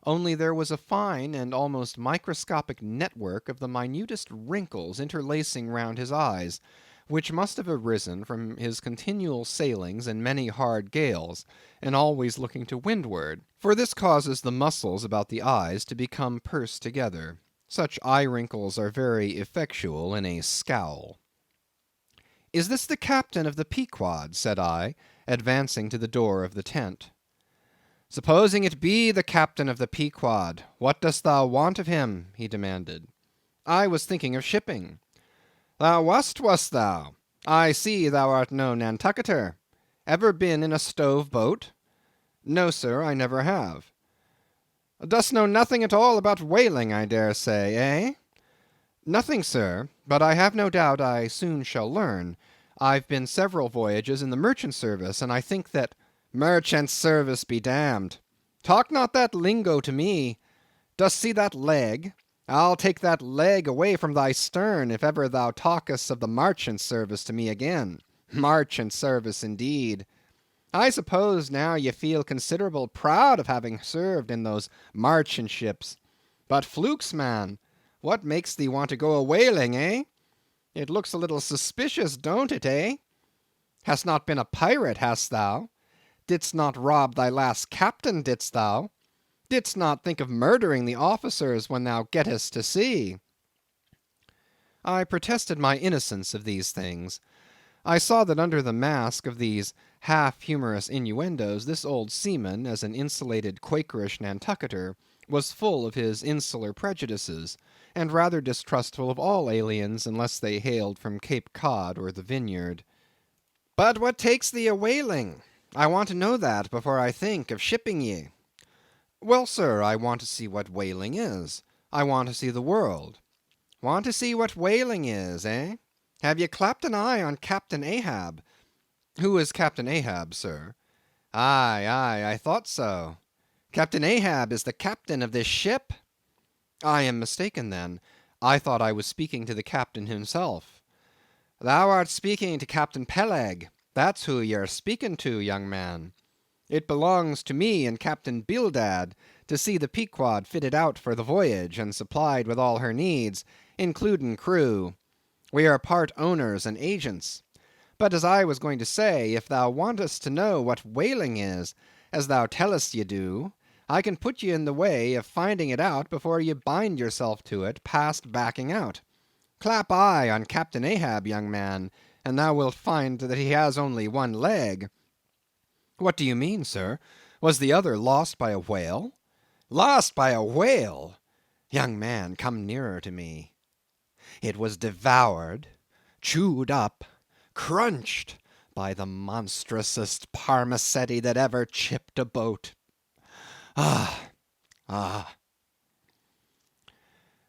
[SPEAKER 1] Only there was a fine and almost microscopic network of the minutest wrinkles interlacing round his eyes, which must have arisen from his continual sailings in many hard gales, and always looking to windward, for this causes the muscles about the eyes to become pursed together. Such eye wrinkles are very effectual in a scowl. "Is this the captain of the Pequod?" said I, advancing to the door of the tent. "Supposing it be the captain of the Pequod, what dost thou want of him?" he demanded. "I was thinking of shipping." "Thou wast thou? I see thou art no Nantucketer. Ever been in a stove boat?" "No, sir, I never have." "Dost know nothing at all about whaling, I dare say, eh?" "Nothing, sir, but I have no doubt I soon shall learn. I've been several voyages in the merchant service, and I think that—" "Merchant service be damned! Talk not that lingo to me. Dost see that leg? I'll take that leg away from thy stern if ever thou talkest of the marchant service to me again. Marchant service, indeed! I suppose now ye feel considerable proud of having served in those marchant ships. But flukes, man, what makes thee want to go a whaling, eh? It looks a little suspicious, don't it, eh? Hast not been a pirate, hast thou? Didst not rob thy last captain, didst thou? Didst not think of murdering the officers when thou gettest to sea?" I protested my innocence of these things. I saw that under the mask of these half-humorous innuendos, this old seaman, as an insulated Quakerish Nantucketer, was full of his insular prejudices, and rather distrustful of all aliens unless they hailed from Cape Cod or the Vineyard. "But what takes thee a whaling? I want to know that before I think of shipping ye." "Well, sir, I want to see what whaling is. I want to see the world." "Want to see what whaling is, eh? Have ye clapped an eye on Captain Ahab?" "Who is Captain Ahab, sir?" "Aye, aye, I thought so. Captain Ahab is the captain of this ship?" "I am mistaken, then. I thought I was speaking to the captain himself." "Thou art speaking to Captain Peleg. That's who ye are speaking to, young man. It belongs to me and Captain Bildad to see the Pequod fitted out for the voyage, and supplied with all her needs, including crew. We are part owners and agents. But as I was going to say, if thou wantest to know what whaling is, as thou tellest ye do, I can put ye in the way of finding it out before ye bind yourself to it past backing out. Clap eye on Captain Ahab, young man, and thou wilt find that he has only one leg." "What do you mean, sir? Was the other lost by a whale?" "Lost by a whale? Young man, come nearer to me. It was devoured, chewed up, crunched by the monstrousest parmacetti that ever chipped a boat. Ah, ah."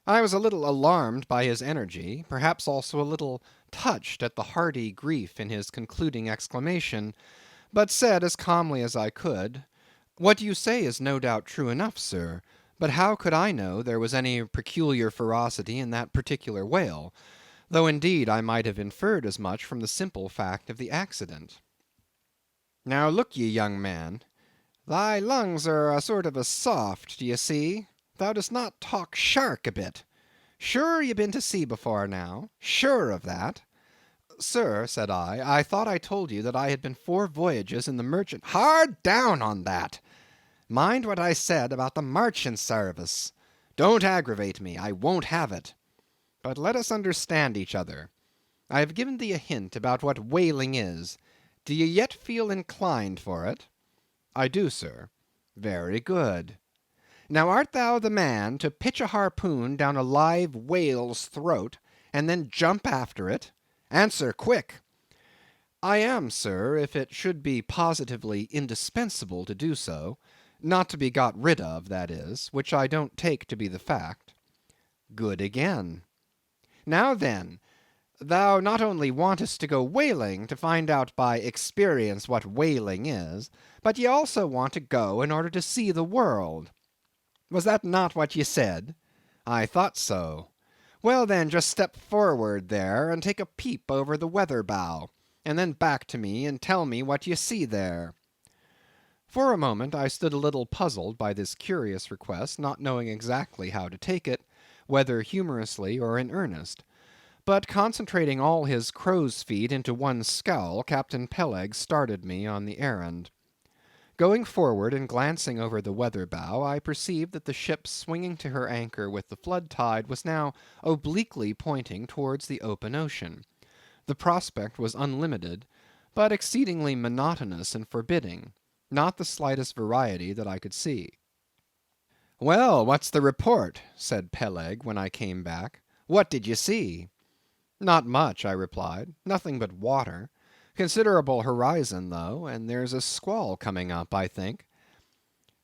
[SPEAKER 1] I was a little alarmed by his energy, perhaps also a little touched at the hearty grief in his concluding exclamation, but said as calmly as I could, "What you say is no doubt true enough, sir, but how could I know there was any peculiar ferocity in that particular whale, though indeed I might have inferred as much from the simple fact of the accident." "Now look ye, young man, thy lungs are a sort of a soft, d'ye see? Thou dost not talk shark a bit. Sure ye been to sea before now? Sure of that?" "Sir," said I thought I told you that I had been 4 voyages in the merchant—" "Hard down on that! Mind what I said about the marchant sarvice. Don't aggravate me, I won't have it. But let us understand each other. I have given thee a hint about what whaling is. Do ye yet feel inclined for it?" "I do, sir." "Very good. Now art thou the man to pitch a harpoon down a live whale's throat, and then jump after it? Answer quick." "I am, sir, if it should be positively indispensable to do so; not to be got rid of, that is, which I don't take to be the fact." "Good again. Now then, thou not only wantest to go whaling to find out by experience what whaling is, but ye also want to go in order to see the world. Was that not what ye said? I thought so. Well then, just step forward there, and take a peep over the weather bow, and then back to me and tell me what ye see there." For a moment I stood a little puzzled by this curious request, not knowing exactly how to take it, whether humorously or in earnest. But concentrating all his crow's feet into one scowl, Captain Peleg started me on the errand.
[SPEAKER 2] Going forward and glancing over the weather bow, I perceived that the ship swinging to her anchor with the flood tide was now obliquely pointing towards the open ocean. The prospect was unlimited, but exceedingly monotonous and forbidding, not the slightest variety that I could see. "Well, what's the report?" said Peleg when I came back. "What did you see?" "Not much," I replied. "Nothing but water. Considerable horizon, though, and there's a squall coming up, I think."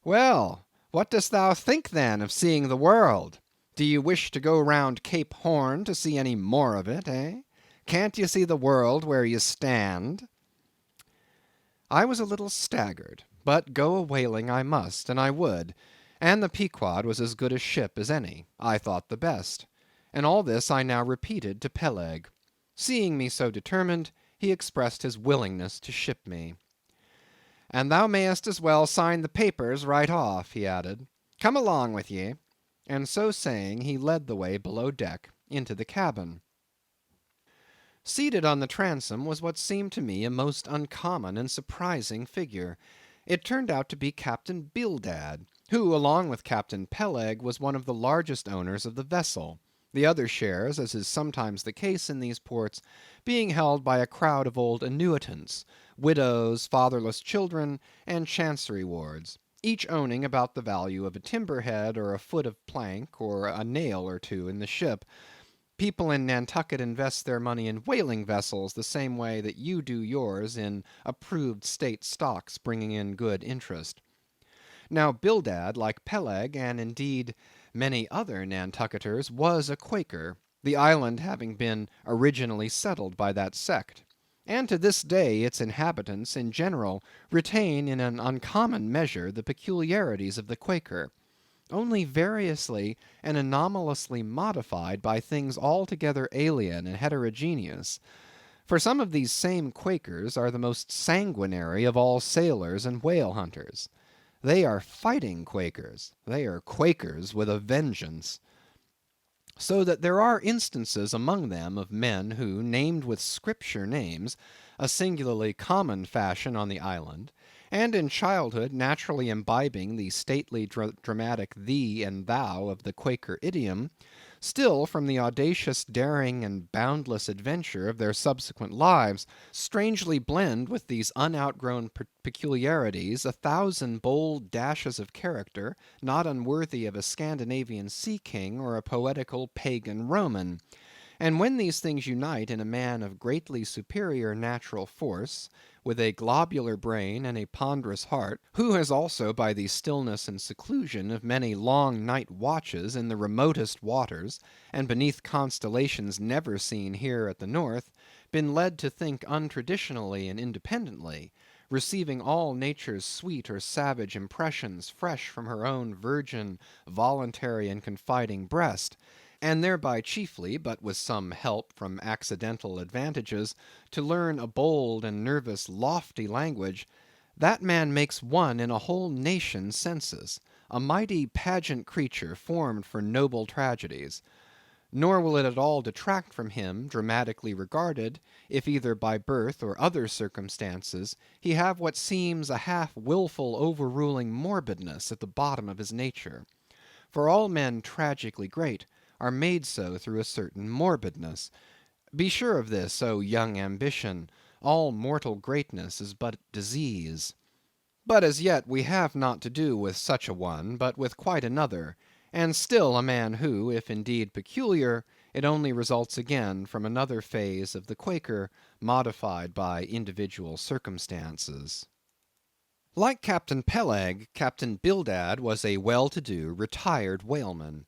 [SPEAKER 2] "Well, what dost thou think, then, of seeing the world? Do you wish to go round Cape Horn to see any more of it, eh? Can't you see the world where you stand?" I was a little staggered, but go a whaling I must, and I would, and the Pequod was as good a ship as any, I thought the best, and all this I now repeated to Peleg. Seeing me so determined, he expressed his willingness to ship me. "And thou mayest as well sign the papers right off," he added. "Come along with ye." And so saying, he led the way below deck into the cabin. Seated on the transom was what seemed to me a most uncommon and surprising figure. It turned out to be Captain Bildad, who, along with Captain Peleg, was one of the largest owners of the vessel; the other shares, as is sometimes the case in these ports, being held by a crowd of old annuitants, widows, fatherless children, and chancery wards, each owning about the value of a timber head, or a foot of plank, or a nail or two in the ship. People in Nantucket invest their money in whaling vessels the same way that you do yours in approved state stocks bringing in good interest. Now Bildad, like Peleg, and indeed many other Nantucketers, was a Quaker, the island having been originally settled by that sect; and to this day its inhabitants in general retain in an uncommon measure the peculiarities of the Quaker, only variously and anomalously modified by things altogether alien and heterogeneous. For some of these same Quakers are the most sanguinary of all sailors and whale hunters. They are fighting Quakers. They are Quakers with a vengeance. So that there are instances among them of men who, named with Scripture names, a singularly common fashion on the island, and in childhood naturally imbibing the stately dramatic thee and thou of the Quaker idiom, still from the audacious daring and boundless adventure of their subsequent lives, strangely blend with these unoutgrown peculiarities a thousand bold dashes of character not unworthy of a Scandinavian sea king or a poetical pagan Roman. And when these things unite in a man of greatly superior natural force, with a globular brain and a ponderous heart, who has also by the stillness and seclusion of many long night watches in the remotest waters, and beneath constellations never seen here at the North, been led to think untraditionally and independently, receiving all nature's sweet or savage impressions fresh from her own virgin, voluntary, and confiding breast, and thereby chiefly, but with some help from accidental advantages, to learn a bold and nervous lofty language, that man makes one in a whole nation's census, a mighty pageant creature formed for noble tragedies. Nor will it at all detract from him, dramatically regarded, if either by birth or other circumstances he have what seems a half wilful overruling morbidness at the bottom of his nature. For all men tragically great are made so through a certain morbidness. Be sure of this, O young ambition, all mortal greatness is but disease. But as yet we have not to do with such a one, but with quite another, and still a man who, if indeed peculiar, it only results again from another phase of the Quaker modified by individual circumstances. Like Captain Peleg, Captain Bildad was a well-to-do, retired whaleman.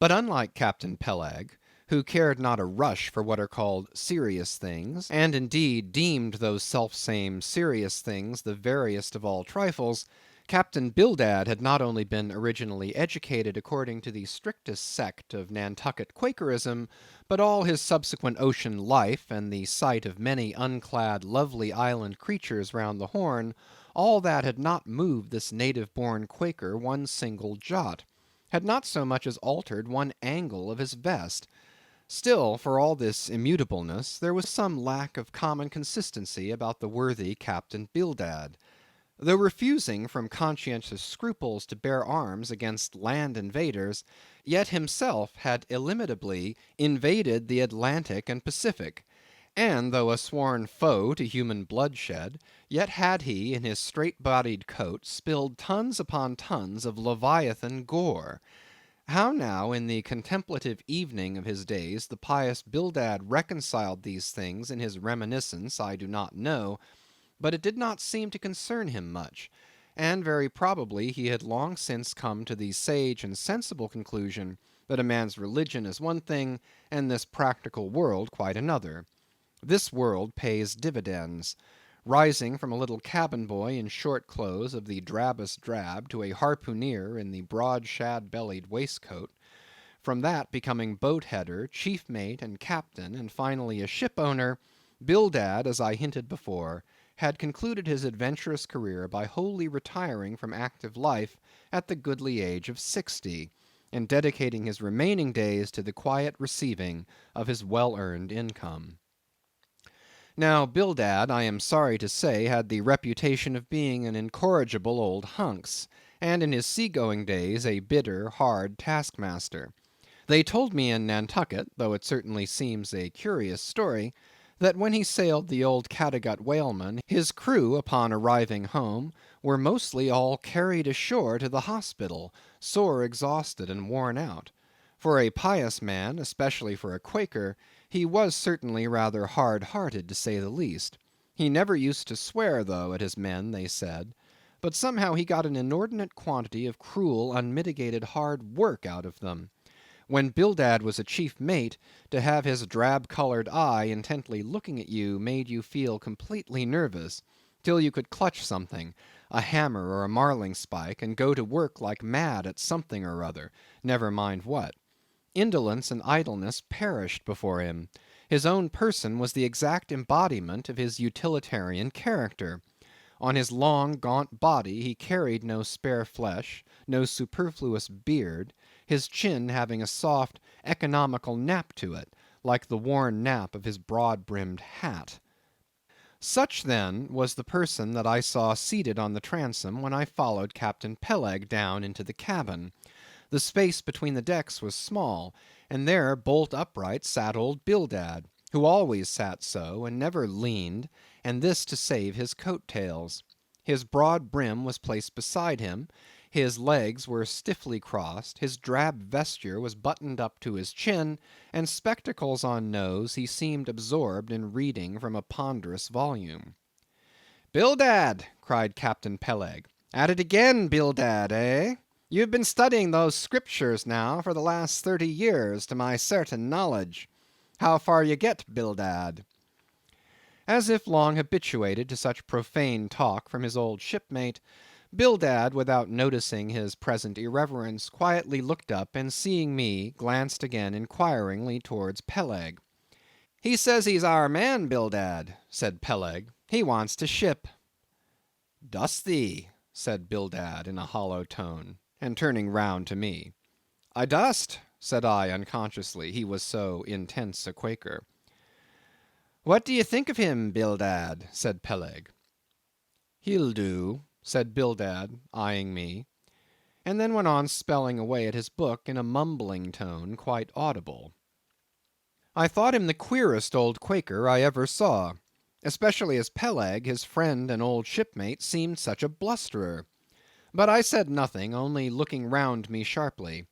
[SPEAKER 2] But unlike Captain Peleg, who cared not a rush for what are called serious things, and indeed deemed those selfsame serious things the veriest of all trifles, Captain Bildad had not only been originally educated according to the strictest sect of Nantucket Quakerism, but all his subsequent ocean life, and the sight of many unclad lovely island creatures round the Horn, all that had not moved this native-born Quaker one single jot, had not so much as altered one angle of his vest. Still, for all this immutableness, there was some lack of common consistency about the worthy Captain Bildad.
[SPEAKER 1] Though refusing from conscientious scruples to bear arms against land invaders, yet himself had illimitably invaded the Atlantic and Pacific; and though a sworn foe to human bloodshed, yet had he in his straight-bodied coat spilled tons upon tons of Leviathan gore. How now in the contemplative evening of his days the pious Bildad reconciled these things in his reminiscence I do not know, but it did not seem to concern him much, and very probably he had long since come to the sage and sensible conclusion that a man's religion is one thing, and this practical world quite another. This world pays dividends. Rising from a little cabin boy in short clothes of the drabbest drab to a harpooneer in the broad shad-bellied waistcoat; from that becoming boat header, chief mate, and captain, and finally a ship owner, Bildad, as I hinted before, had concluded his adventurous career by wholly retiring from active life at the goodly age of 60, and dedicating his remaining days to the quiet receiving of his well-earned income. Now, Bildad, I am sorry to say, had the reputation of being an incorrigible old hunks, and in his sea-going days a bitter, hard taskmaster. They told me in Nantucket, though it certainly seems a curious story, that when he sailed the old Cattegut whaleman, his crew, upon arriving home, were mostly all carried ashore to the hospital, sore exhausted and worn out. For a pious man, especially for a Quaker, he was certainly rather hard-hearted, to say the least. He never used to swear, though, at his men, they said; but somehow he got an inordinate quantity of cruel, unmitigated hard work out of them. When Bildad was a chief mate, to have his drab-colored eye intently looking at you made you feel completely nervous, till you could clutch something, a hammer or a marling-spike, and go to work like mad at something or other, never mind what. Indolence and idleness perished before him. His own person was the exact embodiment of his utilitarian character. On his long, gaunt body he carried no spare flesh, no superfluous beard, his chin having a soft, economical nap to it, like the worn nap of his broad-brimmed hat. Such, then, was the person that I saw seated on the transom when I followed Captain Peleg down into the cabin. The space between the decks was small, and there bolt upright sat old Bildad, who always sat so, and never leaned, and this to save his coat tails. His broad brim was placed beside him, his legs were stiffly crossed, his drab vesture was buttoned up to his chin, and spectacles on nose, he seemed absorbed in reading from a ponderous volume. "Bildad!" cried Captain Peleg. "At it again, Bildad, eh? You've been studying those Scriptures now for the last 30 years, to my certain knowledge. How far ye get, Bildad?" As if long habituated to such profane talk from his old shipmate, Bildad, without noticing his present irreverence, quietly looked up, and seeing me, glanced again inquiringly towards Peleg. "He says he's our man, Bildad," said Peleg. "He wants to ship." "Dost thee?" said Bildad in a hollow tone, and turning round to me. "I dost," said I unconsciously, he was so intense a Quaker. "What do ye think of him, Bildad?" said Peleg. "He'll do," said Bildad, eyeing me, and then went on spelling away at his book in a mumbling tone quite audible. I thought him the queerest old Quaker I ever saw, especially as Peleg, his friend and old shipmate, seemed such a blusterer. But I said nothing, only looking round me sharply.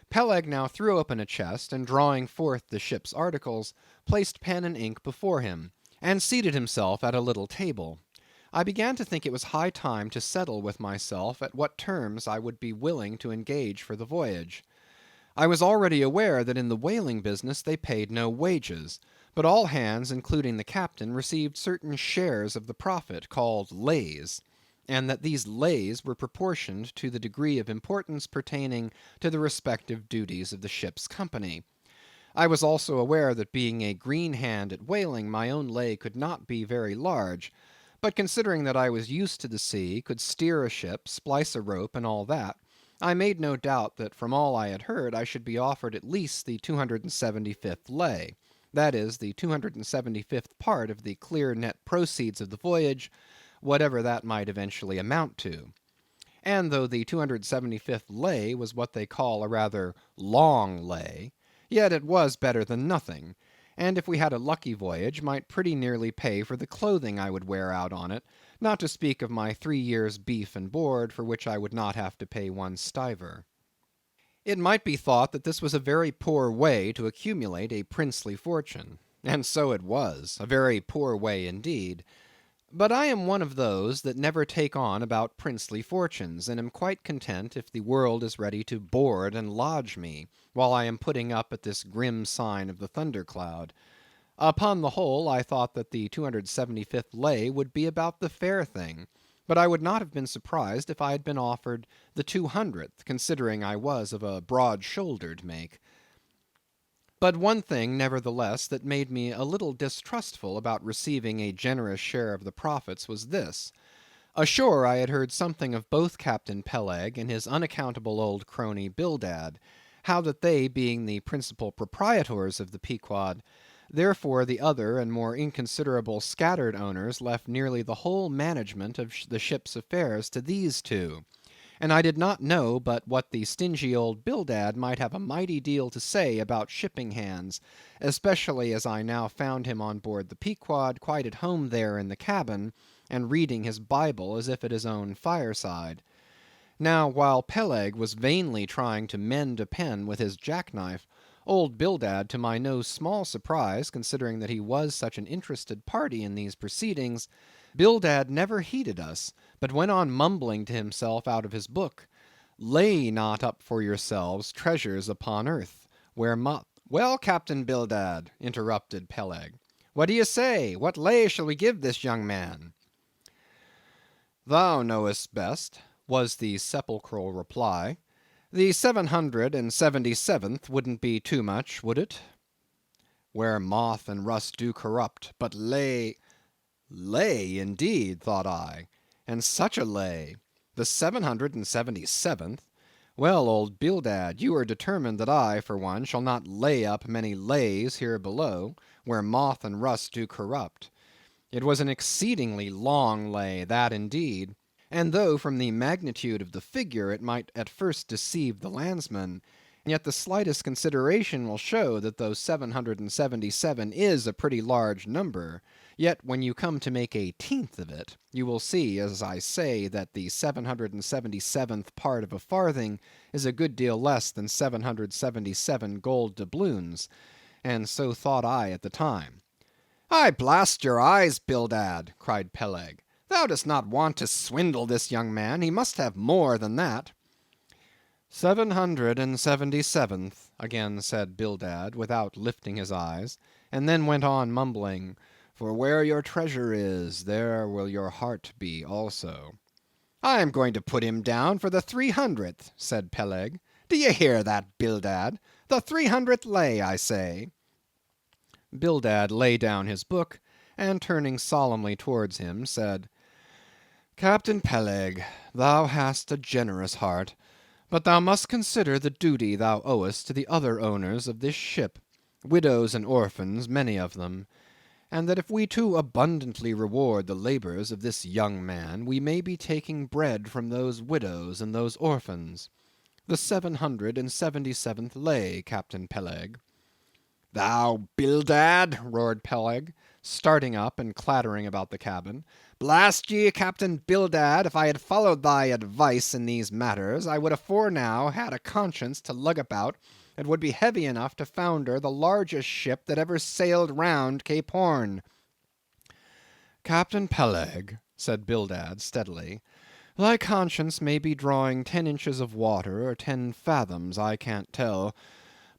[SPEAKER 1] Peleg now threw open a chest, and drawing forth the ship's articles, placed pen and ink before him, and seated himself at a little table. I began to think it was high time to settle with myself at what terms I would be willing to engage for the voyage. I was already aware that in the whaling business they paid no wages, but all hands, including the captain, received certain shares of the profit, called lays, and that these lays were proportioned to the degree of importance pertaining to the respective duties of the ship's company. I was also aware that being a green hand at whaling, my own lay could not be very large, but considering that I was used to the sea, could steer a ship, splice a rope, and all that, I made no doubt that from all I had heard I should be offered at least the 275th lay, that is, the 275th part of the clear net proceeds of the voyage,
[SPEAKER 2] whatever that might eventually amount to. And though the 275th lay was what they call a rather long lay, yet it was better than nothing, and if we had a lucky voyage, might pretty nearly pay for the clothing I would wear out on it, not to speak of my 3 years' beef and board, for which I would not have to pay 1 stiver. It might be thought that this was a very poor way to accumulate a princely fortune, and so it was, a very poor way indeed. But I am one of those that never take on about princely fortunes, and am quite content if the world is ready to board and lodge me, while I am putting up at this grim sign of the thundercloud. Upon the whole, I thought that the 275th lay would be about the fair thing, but I would not have been surprised if I had been offered the 200th, considering I was of a broad-shouldered make. But one thing, nevertheless, that made me a little distrustful about receiving a generous share of the profits was this. Ashore I had heard something of both Captain Peleg and his unaccountable old crony Bildad, how that they being the principal proprietors of the Pequod, therefore the other and more inconsiderable scattered owners left nearly the whole management of the ship's affairs to these two, and I did not know but what the stingy old Bildad might have a mighty deal to say about shipping hands, especially as I now found him on board the Pequod, quite at home there in the cabin, and reading his Bible as if at his own fireside. Now, while Peleg was vainly trying to mend a pen with his jackknife, old Bildad, to my no small surprise, considering that he was such an interested party in these proceedings, Bildad never heeded us, but went on mumbling to himself out of his book, "Lay not up for yourselves treasures upon earth, where moth—" "Well, Captain Bildad," interrupted Peleg, "what do ye say? What lay shall we give this young man?" "Thou knowest best," was the sepulchral reply. "The 777th wouldn't be too much, would it? Where moth and rust do corrupt, but lay—" Lay, indeed, thought I, and such a lay! The 777th! Well, old Bildad, you are determined that I, for one, shall not lay up many lays here below, where moth and rust do corrupt. It was an exceedingly long lay, that indeed, and though from the magnitude of the figure it might at first deceive the landsman, yet the slightest consideration will show that though 777 is a pretty large number, yet when you come to make a tenth of it, you will see, as I say, that the 777th part of a farthing is a good deal less than 777 gold doubloons, and so thought I at the time. "I blast your eyes, Bildad," cried Peleg, "thou dost not want to swindle this young man; he must have more than that." 777th, again said Bildad, without lifting his eyes, and then went on mumbling, "For where your treasure is, there will your heart be also." "I am going to put him down for the 300th," said Peleg. "Do ye hear that, Bildad? The 300th lay, I say." Bildad laid down his book, and turning solemnly towards him, said, "Captain Peleg, thou hast a generous heart, but thou must consider the duty thou owest to the other owners of this ship, widows and orphans, many of them, and that if we too abundantly reward the labors of this young man, we may be taking bread from those widows and those orphans. The 777th lay, Captain Peleg." "Thou Bildad!" roared Peleg, starting up and clattering about the cabin. "Blast ye, Captain Bildad, if I had followed thy advice in these matters, I would afore now had a conscience to lug about that would be heavy enough to founder the largest ship that ever sailed round Cape Horn." "Captain Peleg," said Bildad steadily, "thy conscience may be drawing 10 inches of water or 10 fathoms, I can't tell.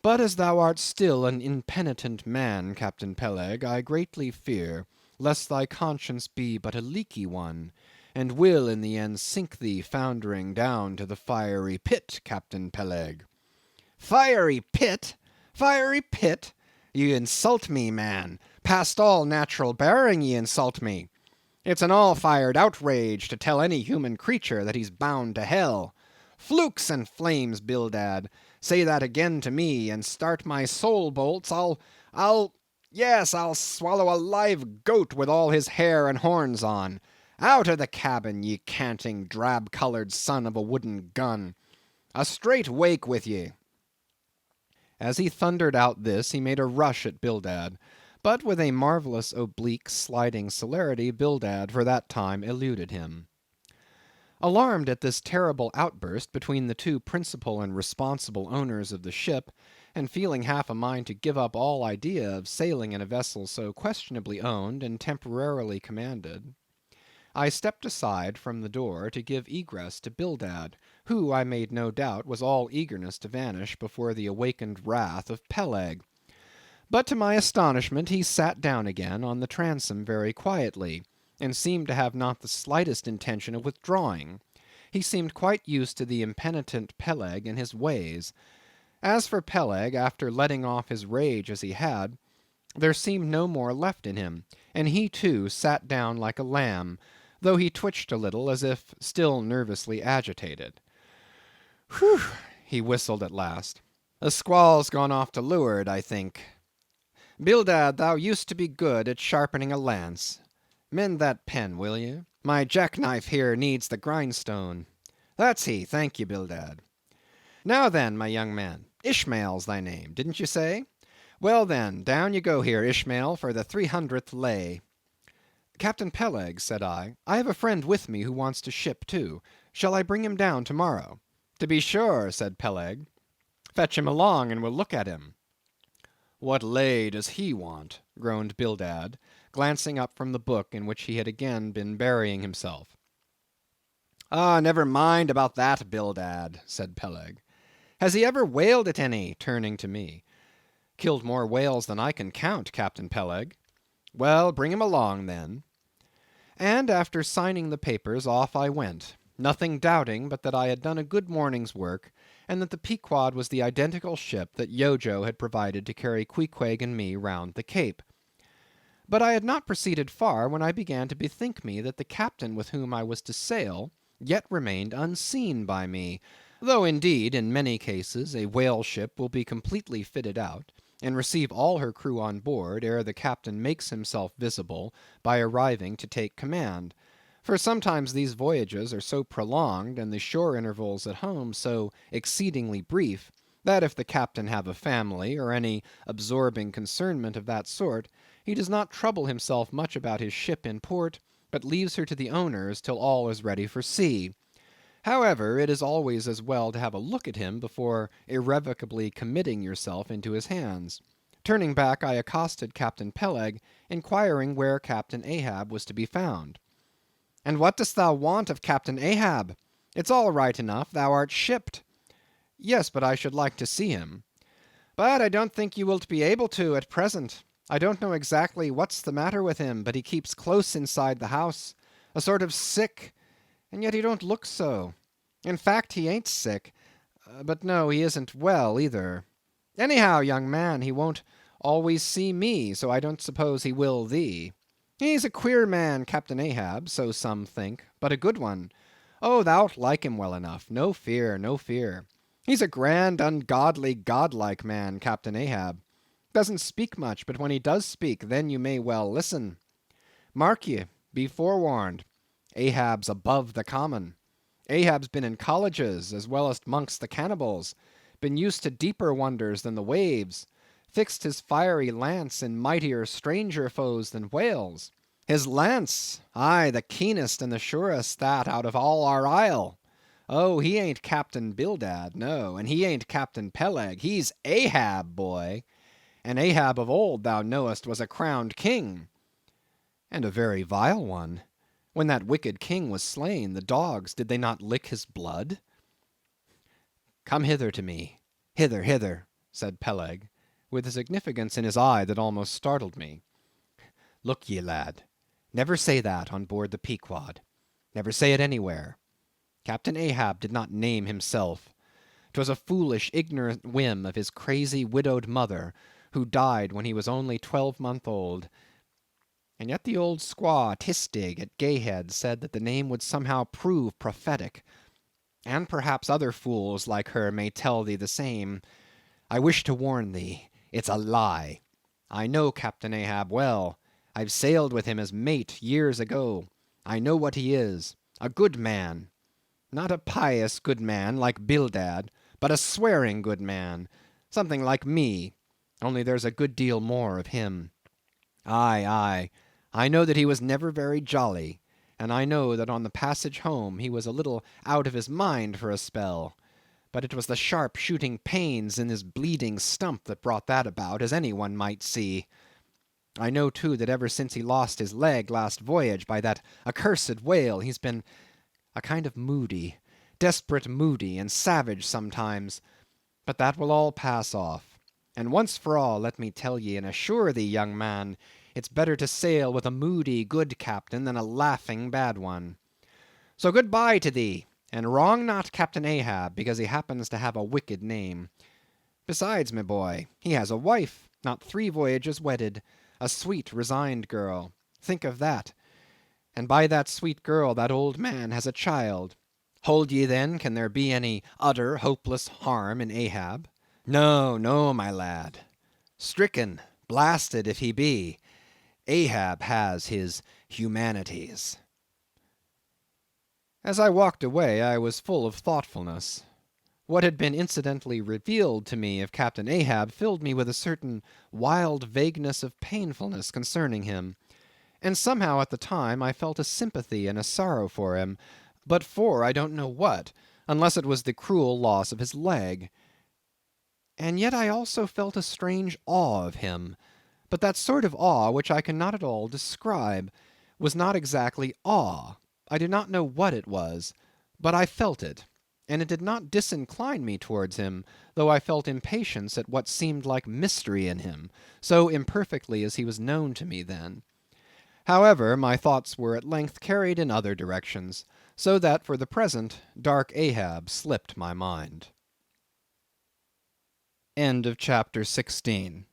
[SPEAKER 2] But as thou art still an impenitent man, Captain Peleg, I greatly fear lest thy conscience be but a leaky one, and will in the end sink thee foundering down to the fiery pit, Captain Peleg." "Fiery pit! Fiery pit! Ye insult me, man; past all natural bearing ye insult me. It's an all-fired outrage to tell any human creature that he's bound to hell. Flukes and flames, Bildad, say that again to me, and start my soul bolts, I'll swallow a live goat with all his hair and horns on. Out of the cabin, ye canting, drab-coloured son of a wooden gun! A straight wake with ye!" As he thundered out this, he made a rush at Bildad, but with a marvellous oblique sliding celerity, Bildad for that time eluded him. Alarmed at this terrible outburst between the two principal and responsible owners of the ship, and feeling half a mind to give up all idea of sailing in a vessel so questionably owned and temporarily commanded, I stepped aside from the door to give egress to Bildad, who, I made no doubt, was all eagerness to vanish before the awakened wrath of Peleg. But to my astonishment he sat down again on the transom very quietly, and seemed to have not the slightest intention of withdrawing. He seemed quite used to the impenitent Peleg and his ways. As for Peleg, after letting off his rage as he had, there seemed no more left in him, and he too sat down like a lamb, though he twitched a little as if still nervously agitated. "Whew!" he whistled at last. "The squall's gone off to leeward, I think. Bildad, thou used to be good at sharpening a lance. Mend that pen, will ye? My jackknife here needs the grindstone. That's he, thank ye, Bildad. Now then, my young man, Ishmael's thy name, didn't you say? Well then, down you go here, Ishmael, for the 300th lay." "Captain Peleg," said I have a friend with me who wants to ship too. Shall I bring him down to-morrow?" "To be sure," said Peleg. "Fetch him along and we'll look at him." "What lay does he want?" groaned Bildad, glancing up from the book in which he had again been burying himself. "Ah, never mind about that, Bildad," said Peleg. "Has he ever whaled at any?" turning to me. "Killed more whales than I can count, Captain Peleg." "Well, bring him along then." And after signing the papers, off I went, nothing doubting but that I had done a good morning's work, and that the Pequod was the identical ship that Yojo had provided to carry Queequeg and me round the Cape. But I had not proceeded far when I began to bethink me that the captain with whom I was to sail yet remained unseen by me, though indeed in many cases a whale ship will be completely fitted out, and receive all her crew on board ere the captain makes himself visible by arriving to take command; for sometimes these voyages are so prolonged, and the shore intervals at home so exceedingly brief, that if the captain have a family, or any absorbing concernment of that sort, he does not trouble himself much about his ship in port, but leaves her to the owners till all is ready for sea. However, it is always as well to have a look at him before irrevocably committing yourself into his hands. Turning back, I accosted Captain Peleg, inquiring where Captain Ahab was to be found. "And what dost thou want of Captain Ahab? It's all right enough, thou art shipped." "Yes, but I should like to see him." "But I don't think you wilt be able to at present. I don't know exactly what's the matter with him, but he keeps close inside the house, a sort of sick, and yet he don't look so. In fact, he ain't sick, but no, he isn't well either. Anyhow, young man, he won't always see me, so I don't suppose he will thee. He's a queer man, Captain Ahab, so some think, but a good one. Oh, thou'lt like him well enough, no fear, no fear. He's a grand, ungodly, godlike man, Captain Ahab. Doesn't speak much, but when he does speak, then you may well listen. Mark ye, be forewarned. Ahab's above the common. Ahab's been in colleges, as well as mongst the cannibals, been used to deeper wonders than the waves, fixed his fiery lance in mightier, stranger foes than whales. His lance, aye, the keenest and the surest that out of all our isle. Oh, he ain't Captain Bildad, no, and he ain't Captain Peleg, he's Ahab, boy. And Ahab of old, thou knowest, was a crowned king. And a very vile one. When that wicked king was slain, the dogs, did they not lick his blood? "Come hither to me, hither, hither," said Peleg, with a significance in his eye that almost startled me. "Look ye, lad, never say that on board the Pequod. Never say it anywhere. Captain Ahab did not name himself. 'Twas a foolish, ignorant whim of his crazy, widowed mother, who died when he was only 12 months old. And yet the old squaw, Tistig, at Gayhead, said that the name would somehow prove prophetic. And perhaps other fools like her may tell thee the same. I wish to warn thee, it's a lie. I know Captain Ahab well. I've sailed with him as mate years ago. I know what he is, a good man, not a pious good man like Bildad, but a swearing good man, something like me, only there's a good deal more of him. Aye, aye, I know that he was never very jolly, and I know that on the passage home he was a little out of his mind for a spell, but it was the sharp shooting pains in his bleeding stump that brought that about, as any one might see. I know too that ever since he lost his leg last voyage by that accursed whale he's been a kind of moody, desperate moody, and savage sometimes, but that will all pass off. And once for all, let me tell ye and assure thee, young man, it's better to sail with a moody good captain than a laughing bad one. So good bye to thee, and wrong not Captain Ahab, because he happens to have a wicked name. Besides, my boy, he has a wife, not 3 voyages wedded, a sweet, resigned girl. Think of that. And by that sweet girl that old man has a child. Hold ye then, can there be any utter, hopeless harm in Ahab? No, no, my lad. Stricken, blasted if he be, Ahab has his humanities. As I walked away, I was full of thoughtfulness. What had been incidentally revealed to me of Captain Ahab filled me with a certain wild vagueness of painfulness concerning him, and somehow at the time I felt a sympathy and a sorrow for him, but for I don't know what, unless it was the cruel loss of his leg. And yet I also felt a strange awe of him, but that sort of awe which I cannot at all describe, was not exactly awe. I do not know what it was, but I felt it, and it did not disincline me towards him, though I felt impatience at what seemed like mystery in him, so imperfectly as he was known to me then. However, my thoughts were at length carried in other directions, so that for the present dark Ahab slipped my mind. End of chapter 16.